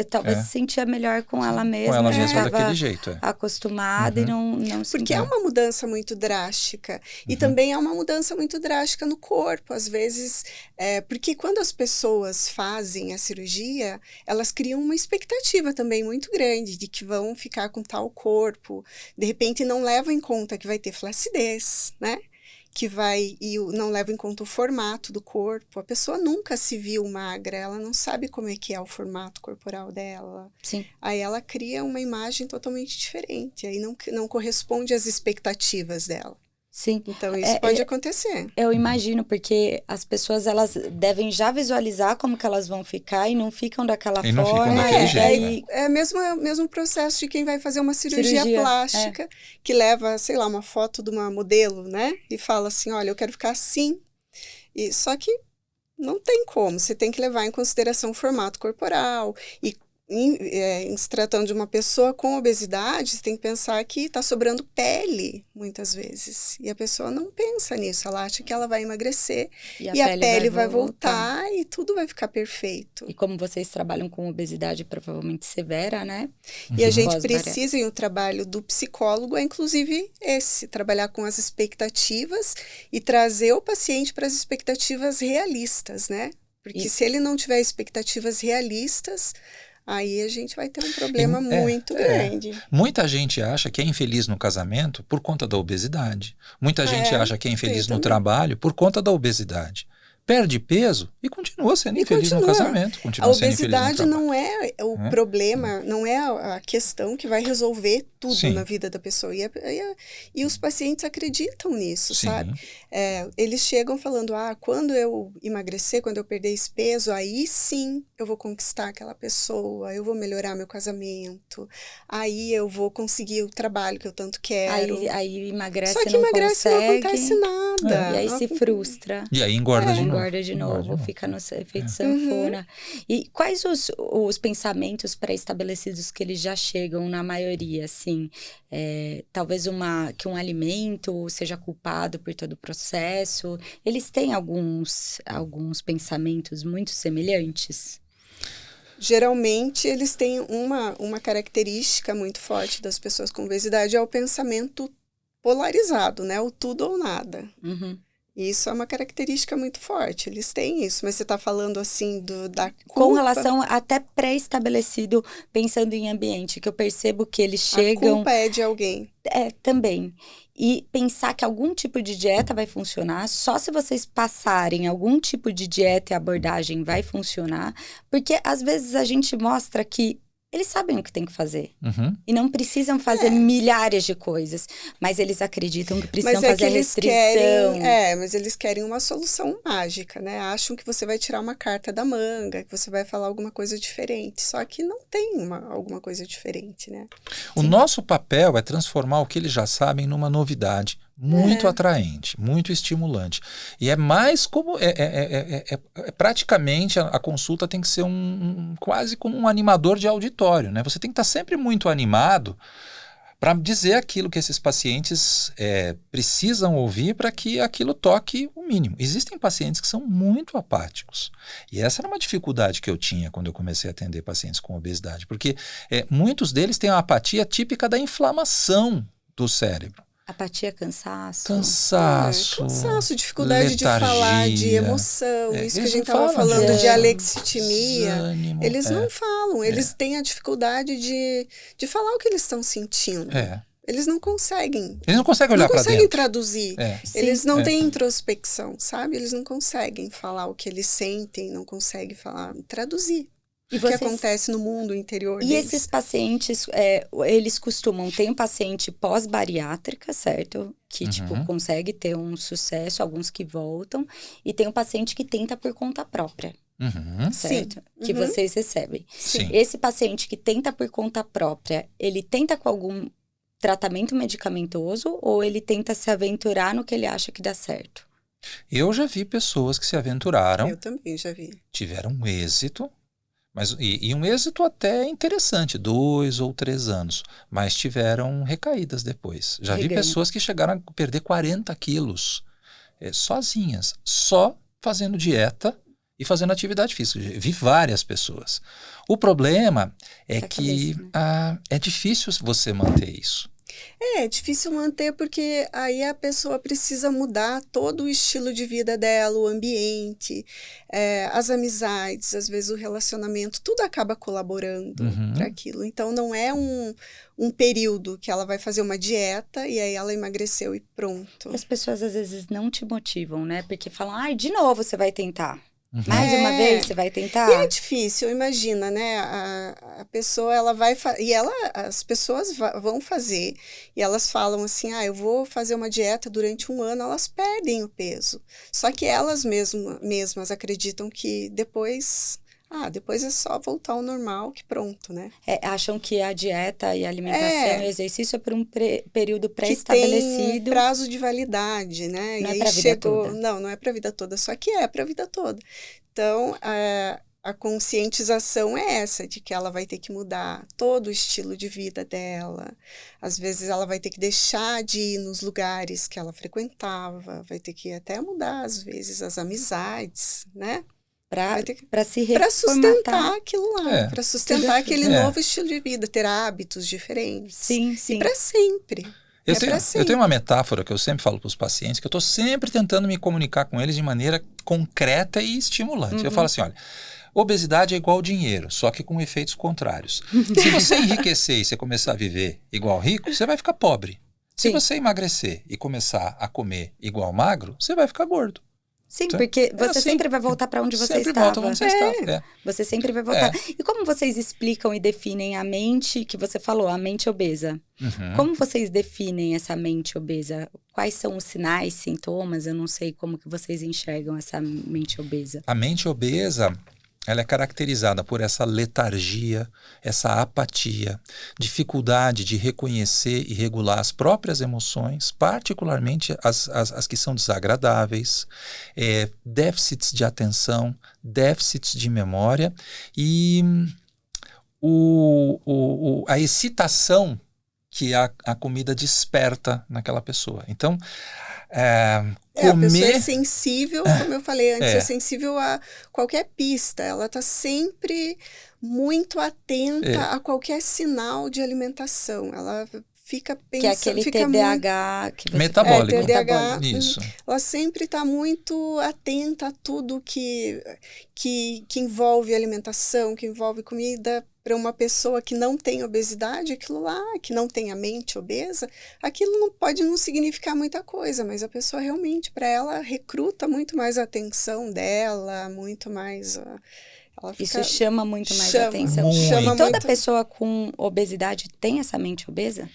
talvez se sentia melhor com ela mesma. Com ela mesma tava daquele jeito. acostumada e não Porque sentia. é uma mudança muito drástica. E também é uma mudança muito drástica no corpo. Às vezes, porque quando as pessoas fazem a cirurgia, elas criam uma expectativa também muito grande de que vão ficar com tal corpo. De repente, não levam em conta que vai ter flacidez, né? Não leva em conta o formato do corpo. A pessoa nunca se viu magra, ela não sabe como é que é o formato corporal dela. Sim. Aí ela cria uma imagem totalmente diferente, aí não corresponde às expectativas dela. Sim. Então isso pode acontecer. Eu imagino, porque as pessoas elas devem já visualizar como que elas vão ficar e não ficam daquela não forma. ficam daquele jeito. É o mesmo processo de quem vai fazer uma cirurgia plástica, que leva, sei lá, uma foto de uma modelo, né? E fala assim, olha, eu quero ficar assim. Só que não tem como, você tem que levar em consideração o formato corporal. E se tratando de uma pessoa com obesidade, você tem que pensar que está sobrando pele, muitas vezes. E a pessoa não pensa nisso, ela acha que ela vai emagrecer e a pele vai voltar e tudo vai ficar perfeito. E como vocês trabalham com obesidade provavelmente severa, né? E a gente precisa, e o trabalho do psicólogo é inclusive trabalhar com as expectativas e trazer o paciente para as expectativas realistas, né? Porque se ele não tiver expectativas realistas, aí a gente vai ter um problema muito grande. Muita gente acha que é infeliz no casamento por conta da obesidade. Muita gente acha que é infeliz no trabalho por conta da obesidade. Perde peso e continua sendo infeliz no casamento. A obesidade não é o problema, não é a questão que vai resolver tudo na vida da pessoa. E os pacientes acreditam nisso, sabe? Eles chegam falando, quando eu emagrecer, quando eu perder esse peso, aí sim eu vou conquistar aquela pessoa, eu vou melhorar meu casamento, aí eu vou conseguir o trabalho que eu tanto quero. Aí emagrece, Só que emagrece consegue, não acontece nada. E aí se frustra. E aí engorda de novo. Engorda de novo, fica no efeito sanfona. E quais os pensamentos pré-estabelecidos que eles já chegam na maioria, assim? Talvez que um alimento seja culpado por todo o processo. Eles têm alguns pensamentos muito semelhantes? Geralmente, eles têm uma característica muito forte das pessoas com obesidade, é o pensamento polarizado, né? O tudo ou nada. Isso é uma característica muito forte, eles têm isso, mas você está falando assim da culpa. Com relação até pré-estabelecido, pensando em ambiente, que eu percebo que eles chegam... A culpa é de alguém. Também. E pensar que algum tipo de dieta vai funcionar, só se vocês passarem algum tipo de dieta e abordagem vai funcionar, porque às vezes a gente mostra que eles sabem o que tem que fazer. E não precisam fazer milhares de coisas. Mas eles acreditam que precisam fazer restrição. Mas eles querem uma solução mágica, né? Acham que você vai tirar uma carta da manga, que você vai falar alguma coisa diferente. Só que não tem alguma coisa diferente, né? O nosso papel é transformar o que eles já sabem numa novidade. Muito atraente, muito estimulante. E é mais como... praticamente a consulta tem que ser quase como um animador de auditório, né? Você tem que estar sempre muito animado para dizer aquilo que esses pacientes precisam ouvir para que aquilo toque o mínimo. Existem pacientes que são muito apáticos. E essa era uma dificuldade que eu tinha quando eu comecei a atender pacientes com obesidade. Porque muitos deles têm uma apatia típica da inflamação do cérebro. Apatia, cansaço. Cansaço, dificuldade de falar, de emoção, isso que a gente estava falando de alexitimia. Desânimo, eles não falam, eles têm a dificuldade de falar o que eles estão sentindo. Eles não conseguem. Eles não conseguem olhar para dentro. Não conseguem traduzir. Eles não têm introspecção, sabe? Eles não conseguem falar o que eles sentem, não conseguem traduzir. O que acontece no mundo interior deles. E esses pacientes, eles costumam... Tem um paciente pós-bariátrica, certo? Que, tipo, consegue ter um sucesso, alguns que voltam. E tem um paciente que tenta por conta própria, certo? Sim. Que vocês recebem. Sim. Esse paciente que tenta por conta própria, ele tenta com algum tratamento medicamentoso ou ele tenta se aventurar no que ele acha que dá certo? Eu já vi pessoas que se aventuraram. Eu também já vi. Tiveram um êxito. E um êxito até interessante, 2 ou 3 anos, mas tiveram recaídas depois. Já vi pessoas que chegaram a perder 40 quilos sozinhas, só fazendo dieta e fazendo atividade física. Vi várias pessoas. O problema é que é difícil você manter isso. É difícil manter porque aí a pessoa precisa mudar todo o estilo de vida dela, o ambiente, as amizades, às vezes o relacionamento, tudo acaba colaborando para aquilo. Então não é um período que ela vai fazer uma dieta e aí ela emagreceu e pronto. As pessoas às vezes não te motivam, né? Porque falam, de novo você vai tentar. Mais uma vez você vai tentar? E é difícil, imagina, né? A pessoa, ela vai... as pessoas vão fazer e elas falam assim, eu vou fazer uma dieta durante 1 ano, elas perdem o peso. Só que elas mesmas acreditam que depois é só voltar ao normal, que pronto, né? Acham que a dieta e a alimentação e o exercício é por um período pré-estabelecido. Que tem prazo de validade, né? Não e é pra vida toda. Não é pra vida toda, só que é pra vida toda. Então, a conscientização é essa, de que ela vai ter que mudar todo o estilo de vida dela. Às vezes ela vai ter que deixar de ir nos lugares que ela frequentava, vai ter que até mudar, às vezes, as amizades, né? Para se reformatar. Para sustentar aquilo lá, para sustentar aquele novo estilo de vida, ter hábitos diferentes. Sim. E para sempre. Eu tenho uma metáfora que eu sempre falo para os pacientes, que eu estou sempre tentando me comunicar com eles de maneira concreta e estimulante. Eu falo assim, olha, obesidade é igual dinheiro, só que com efeitos contrários. Se você enriquecer e você começar a viver igual rico, você vai ficar pobre. Se você emagrecer e começar a comer igual magro, você vai ficar gordo. Sim, porque você sempre vai voltar para onde você estava. Volta onde você estava. Você sempre vai voltar. E como vocês explicam e definem a mente, que você falou, a mente obesa? Como vocês definem essa mente obesa? Quais são os sinais, sintomas? Eu não sei como que vocês enxergam essa mente obesa. A mente obesa, ela é caracterizada por essa letargia, essa apatia, dificuldade de reconhecer e regular as próprias emoções, particularmente as que são desagradáveis, déficits de atenção, déficits de memória e a excitação que a comida desperta naquela pessoa. Então, a pessoa é sensível, como eu falei antes, é sensível a qualquer pista. Ela está sempre muito atenta a qualquer sinal de alimentação. Ela fica pensando... Que é aquele TDAH... que você metabólico. TDAH, isso. Ela sempre está muito atenta a tudo que envolve alimentação, que envolve comida. Para uma pessoa que não tem obesidade, aquilo lá, que não tem a mente obesa, aquilo pode não significar muita coisa, mas a pessoa realmente, para ela, recruta muito mais a atenção dela, muito mais... Isso chama muito mais atenção. Toda pessoa com obesidade tem essa mente obesa?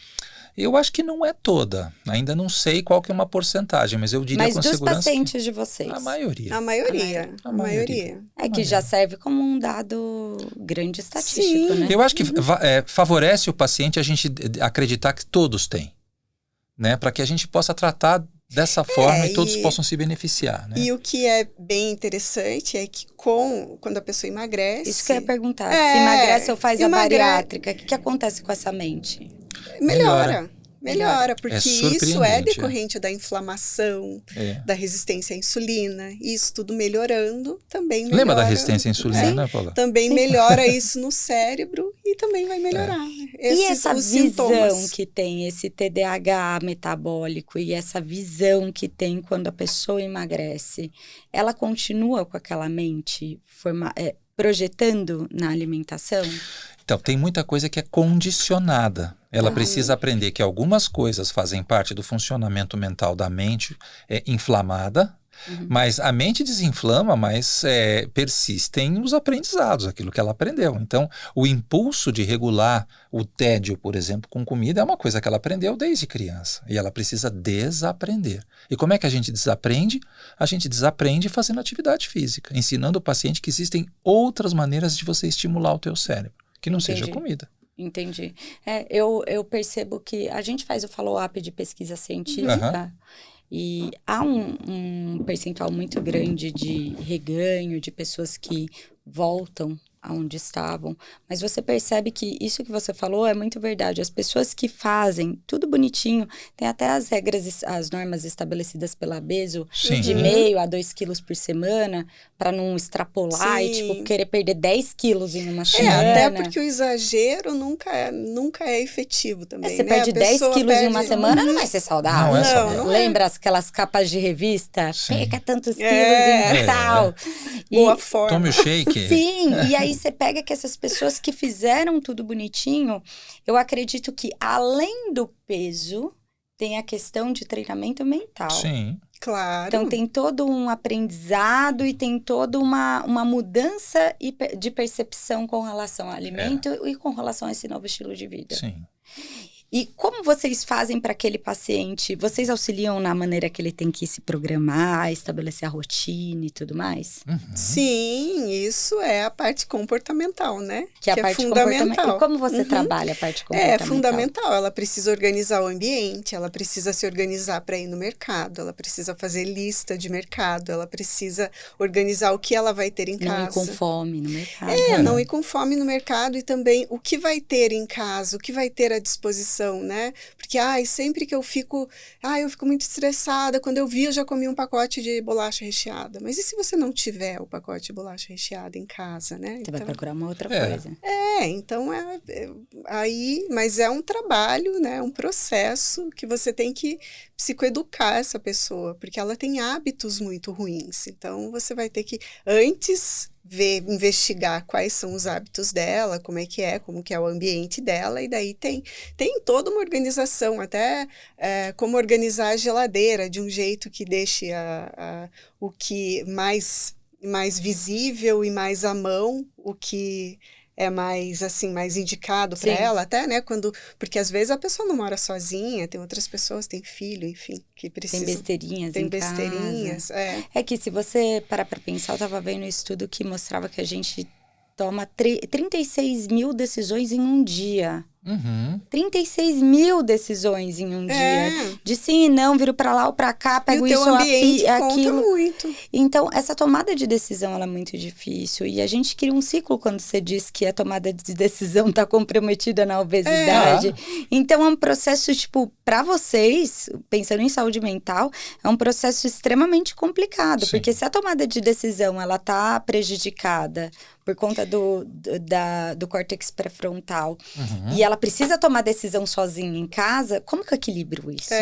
Eu acho que não é toda. Ainda não sei qual que é uma porcentagem, mas eu diria com segurança... Mas dos pacientes de vocês? A maioria. A maioria. É que já serve como um dado grande estatístico, né? Eu acho que favorece o paciente a gente acreditar que todos têm, né? Para que a gente possa tratar dessa forma e todos possam se beneficiar, né? E o que é bem interessante é que quando a pessoa emagrece... Isso que eu ia perguntar. Se emagrece ou faz a bariátrica, o que acontece com essa mente? Melhora, porque isso é decorrente da inflamação, da resistência à insulina. Isso tudo melhorando também melhora. Lembra da resistência à insulina, né, Paula? Também melhora isso no cérebro e também vai melhorar. E essa os visão sintomas. que tem esse TDAH metabólico e essa visão que tem quando a pessoa emagrece, ela continua com aquela mente projetando na alimentação? Então, tem muita coisa que é condicionada. Ela Uhum. precisa aprender que algumas coisas fazem parte do funcionamento mental da mente inflamada, mas a mente desinflama, mas persistem os aprendizados, aquilo que ela aprendeu. Então, o impulso de regular o tédio, por exemplo, com comida é uma coisa que ela aprendeu desde criança. E ela precisa desaprender. E como é que a gente desaprende? A gente desaprende fazendo atividade física, ensinando o paciente que existem outras maneiras de você estimular o teu cérebro, que não seja comida. Entendi. Eu percebo que a gente faz o follow-up de pesquisa científica e há um percentual muito grande de reganho, de pessoas que voltam aonde estavam, mas você percebe que isso que você falou é muito verdade. As pessoas que fazem tudo bonitinho, tem até as regras, as normas estabelecidas pela ABESO, Sim. de meio a 2 quilos por semana, para não extrapolar e tipo, querer perder 10 quilos em uma semana. Até porque o exagero nunca é efetivo também, Você né? perde 10 quilos em uma semana, não vai ser saudável. Não é saudável. Lembra aquelas capas de revista? Sim. Perca tantos quilos em tal. Boa forma. Tome o shake. Sim, e aí você pega que essas pessoas que fizeram tudo bonitinho, eu acredito que além do peso, tem a questão de treinamento mental. Sim. Claro. Então tem todo um aprendizado e tem toda uma mudança de percepção com relação ao alimento e com relação a esse novo estilo de vida. Sim. E como vocês fazem para aquele paciente? Vocês auxiliam na maneira que ele tem que se programar, estabelecer a rotina e tudo mais? Sim, isso é a parte comportamental, né? Que é a parte fundamental. E como você trabalha a parte comportamental? É fundamental. Ela precisa organizar o ambiente, ela precisa se organizar para ir no mercado, ela precisa fazer lista de mercado, ela precisa organizar o que ela vai ter em casa. Não ir com fome no mercado. Não ir com fome no mercado e também o que vai ter em casa, o que vai ter à disposição, né? Porque, sempre que eu fico muito estressada, quando eu vi, eu já comi um pacote de bolacha recheada. Mas e se você não tiver o pacote de bolacha recheada em casa, né? Você vai procurar uma outra coisa. Então mas é um trabalho, né? Um processo que você tem que psicoeducar essa pessoa, porque ela tem hábitos muito ruins. Então, você vai ter que, antes, investigar quais são os hábitos dela, como que é o ambiente dela, e daí tem toda uma organização, até como organizar a geladeira de um jeito que deixe o que mais visível e mais à mão, o que é mais indicado para ela, até, né, porque às vezes a pessoa não mora sozinha, tem outras pessoas, tem filho, enfim, que precisam. Tem besteirinhas. É que se você parar para pensar, eu estava vendo um estudo que mostrava que a gente toma 36 mil decisões em um dia. 36 mil decisões em um dia. De sim e não, viro pra lá ou pra cá, pego e o isso, teu ambiente aquilo. Conta muito. Então, essa tomada de decisão, ela é muito difícil. E a gente cria um ciclo quando você diz que a tomada de decisão tá comprometida na obesidade. Então, é um processo, pra vocês, pensando em saúde mental, é um processo extremamente complicado. Sim. Porque se a tomada de decisão, ela tá prejudicada por conta do córtex pré-frontal, e ela precisa tomar decisão sozinha em casa, como que eu equilibro isso?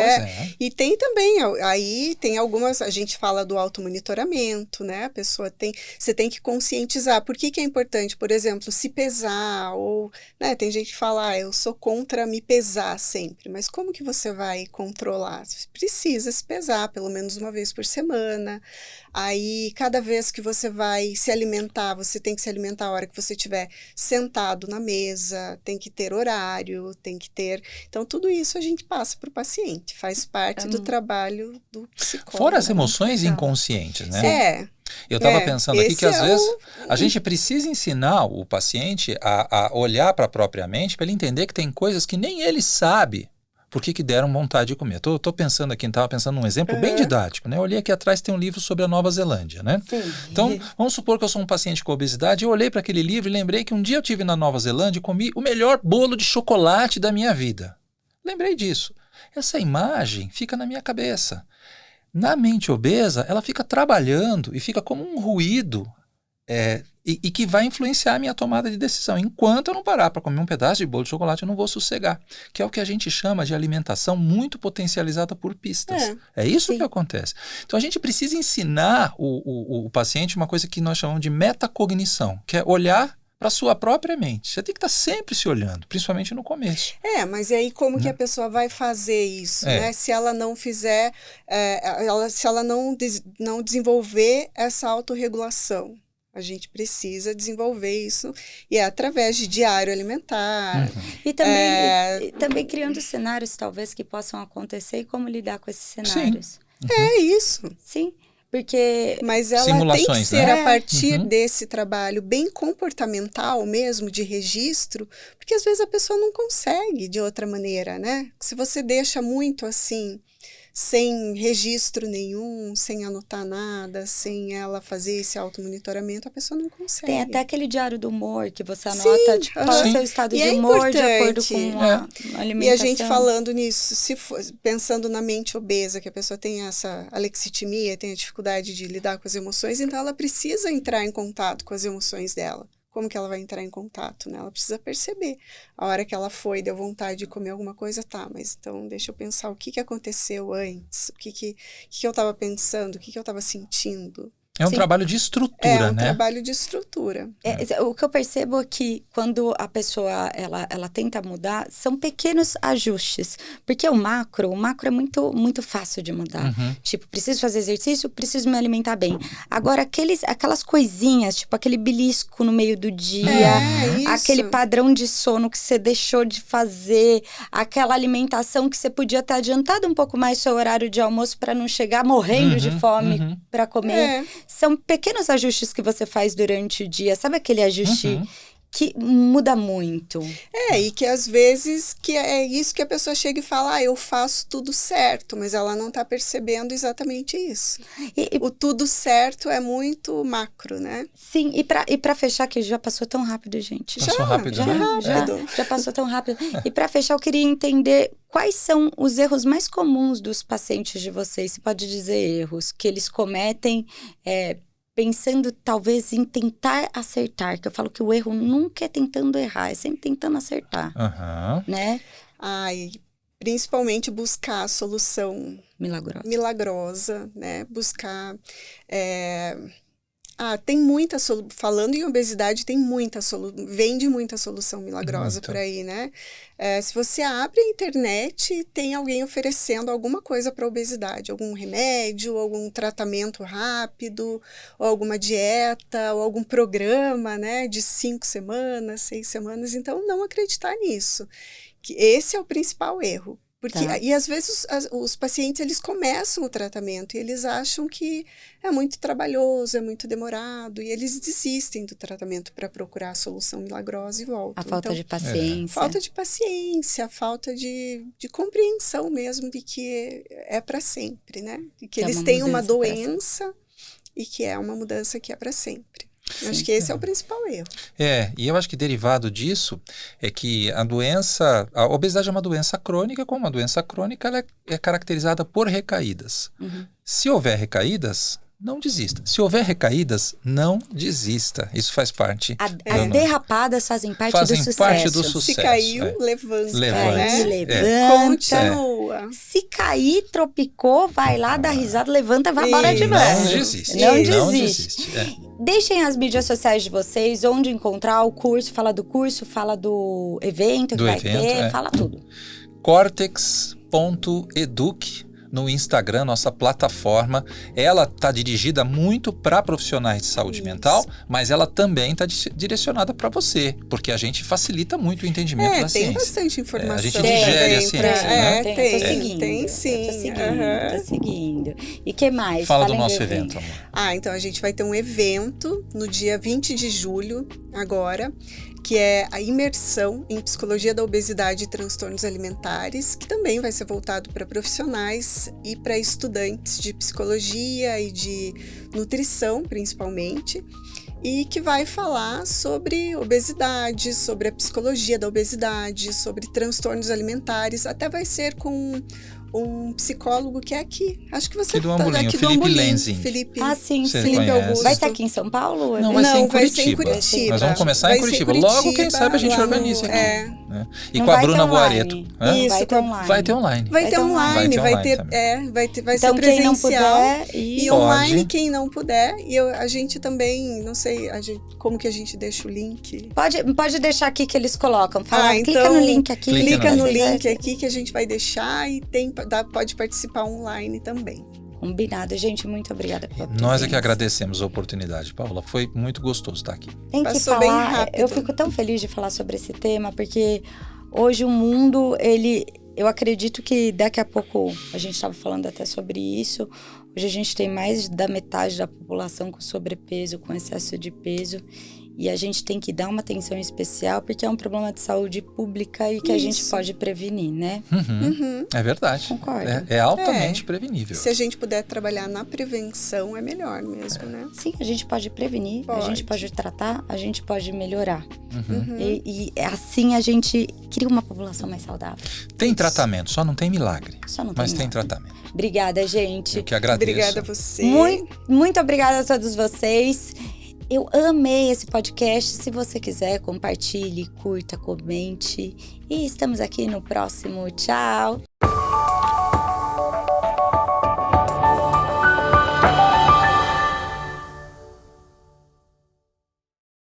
E tem também, aí tem algumas, a gente fala do automonitoramento, né? A pessoa você tem que conscientizar. Por que é importante, por exemplo, se pesar, ou, né, tem gente que fala, eu sou contra me pesar sempre, mas como que você vai controlar? Você precisa se pesar pelo menos uma vez por semana. Aí, cada vez que você vai se alimentar, você tem que se alimentar a hora que você estiver sentado na mesa, tem que ter horário, tem que ter... Então, tudo isso a gente passa para o paciente, faz parte do trabalho do psicólogo. Fora as emoções inconscientes, né? Eu estava pensando aqui que às vezes a gente precisa ensinar o paciente a olhar para a própria mente para ele entender que tem coisas que nem ele sabe por que deram vontade de comer. Tô pensando aqui, estava pensando num exemplo bem didático, né? Eu olhei aqui atrás, tem um livro sobre a Nova Zelândia, né? Sim. Então, vamos supor que eu sou um paciente com obesidade, eu olhei para aquele livro e lembrei que um dia eu estive na Nova Zelândia e comi o melhor bolo de chocolate da minha vida. Lembrei disso. Essa imagem fica na minha cabeça. Na mente obesa, ela fica trabalhando e fica como um ruído e que vai influenciar a minha tomada de decisão. Enquanto eu não parar para comer um pedaço de bolo de chocolate, eu não vou sossegar. Que é o que a gente chama de alimentação muito potencializada por pistas. É isso que acontece. Então a gente precisa ensinar o paciente uma coisa que nós chamamos de metacognição, que é olhar para a sua própria mente. Você tem que estar sempre se olhando, principalmente no começo. Mas e aí como que a pessoa vai fazer isso, né? Se ela não fizer, se ela não desenvolver essa autorregulação. A gente precisa desenvolver isso, e é através de diário alimentar. E também criando cenários, talvez, que possam acontecer e como lidar com esses cenários. Sim. É isso. Sim, porque... Mas ela tem que ser a partir desse trabalho bem comportamental mesmo, de registro, porque às vezes a pessoa não consegue de outra maneira, né? Se você deixa muito assim... sem registro nenhum, sem anotar nada, sem ela fazer esse automonitoramento, a pessoa não consegue. Tem até aquele diário do humor que você anota, qual é o seu estado de humor de acordo com a alimentação. E a gente falando nisso, pensando na mente obesa, que a pessoa tem essa alexitimia, tem a dificuldade de lidar com as emoções, então ela precisa entrar em contato com as emoções dela. Como que ela vai entrar em contato, né? Ela precisa perceber. A hora que ela deu vontade de comer alguma coisa, mas então deixa eu pensar o que aconteceu antes, o que eu estava pensando, o que eu estava sentindo. É um trabalho de estrutura, né? Trabalho de estrutura. O que eu percebo é que quando a pessoa ela tenta mudar, são pequenos ajustes. Porque o macro é muito, muito fácil de mudar. Tipo, preciso fazer exercício, preciso me alimentar bem. Agora, aquelas coisinhas, tipo aquele belisco no meio do dia, aquele padrão de sono que você deixou de fazer, aquela alimentação que você podia ter adiantado um pouco mais seu horário de almoço para não chegar morrendo de fome para comer. São pequenos ajustes que você faz durante o dia. Sabe aquele ajuste que muda muito? E que às vezes que é isso que a pessoa chega e fala, eu faço tudo certo, mas ela não está percebendo exatamente isso. O tudo certo é muito macro, né? Sim, e para fechar, que já passou tão rápido, gente. Passou rápido, né? Já passou tão rápido. E para fechar, eu queria entender quais são os erros mais comuns dos pacientes de vocês. Você pode dizer erros que eles cometem pensando talvez em tentar acertar, que eu falo que o erro nunca é tentando errar, é sempre tentando acertar, né? Principalmente buscar a solução milagrosa, né? Buscar... tem muita falando em obesidade, vende muita solução milagrosa por aí, né? Se você abre a internet, tem alguém oferecendo alguma coisa para obesidade, algum remédio, algum tratamento rápido, ou alguma dieta, ou algum programa, né? De 5 semanas, 6 semanas. Então, não acreditar nisso. Que esse é o principal erro. Porque, e às vezes os pacientes eles começam o tratamento e eles acham que é muito trabalhoso, é muito demorado, e eles desistem do tratamento para procurar a solução milagrosa e voltam. A falta de paciência. Falta de paciência, falta de compreensão mesmo de que é para sempre, né? De que eles têm uma doença e que é uma mudança que é para sempre. Sim. Acho que esse é o principal erro. E eu acho que derivado disso é que a obesidade é uma doença crônica, como uma doença crônica ela é caracterizada por recaídas. Se houver recaídas, não desista. Se houver recaídas, não desista. Isso faz parte. As derrapadas fazem parte do sucesso. Se caiu, levanta. Continua. Se cair, tropicou, vai lá, dá risada, levanta, vai embora de novo. Não desiste. Deixem as mídias sociais de vocês, onde encontrar o curso, fala do evento que vai ter, fala tudo. Cortex.educ no Instagram, nossa plataforma. Ela está dirigida muito para profissionais de saúde mental, mas ela também está direcionada para você, porque a gente facilita muito o entendimento da ciência. Tem bastante informação. A gente digere a ciência, né? Tem sim. Tô seguindo. E que mais? Fala do nosso evento, amor. Então a gente vai ter um evento no dia 20 de julho, agora, que é a imersão em psicologia da obesidade e transtornos alimentares, que também vai ser voltado para profissionais e para estudantes de psicologia e de nutrição, principalmente, e que vai falar sobre obesidade, sobre a psicologia da obesidade, sobre transtornos alimentares, até vai ser com um psicólogo que é aqui. Acho que você Aqui do Ambulinho, aqui Felipe do Ambulinho. Lenzing. Felipe. Sim, Você sim. conhece? Augusto. Vai ser aqui em São Paulo? Não, vai ser em vai ser em Curitiba. Curitiba. Nós vamos começar Vai em ser Curitiba. Logo, quem Curitiba, sabe, a gente lá organiza no- aqui. é. Né? E Não com a vai ter Bruna online. Boareto. Hã? Isso, Vai ter online. Vai ter online. Vai ter online, Vai vai ter ter, online vai Então, ser quem não presencial. puder... E Pode. online, quem não puder. E a gente também, não sei como que a gente deixa o link. Pode deixar aqui que eles colocam. Fala, clica então, no link aqui. clica Clica no Vai link aqui que a gente vai deixar e pode participar online também. Combinado. Gente, muito obrigada pela presença. Nós é que agradecemos a oportunidade, Paula. Foi muito gostoso estar aqui. Tem que Passou bem falar, rápido. eu fico tão feliz de falar sobre esse tema, porque hoje o mundo, eu acredito que daqui a pouco, a gente estava falando até sobre isso, hoje a gente tem mais da metade da população com sobrepeso, com excesso de peso, e a gente tem que dar uma atenção especial, porque é um problema de saúde pública e que a gente Isso. pode prevenir, né? É verdade. Concordo. É altamente prevenível. Se a gente puder trabalhar na prevenção, é melhor mesmo, né? Sim, a gente pode prevenir, a gente pode tratar, a gente pode melhorar. E assim a gente cria uma população mais saudável. Tem tratamento, só não tem milagre. Só não Mas tem milagre. tratamento. Obrigada, gente. Eu que agradeço. Obrigada a você. Muito obrigada a todos vocês. Eu amei esse podcast. Se você quiser, compartilhe, curta, comente. E estamos aqui no próximo. Tchau!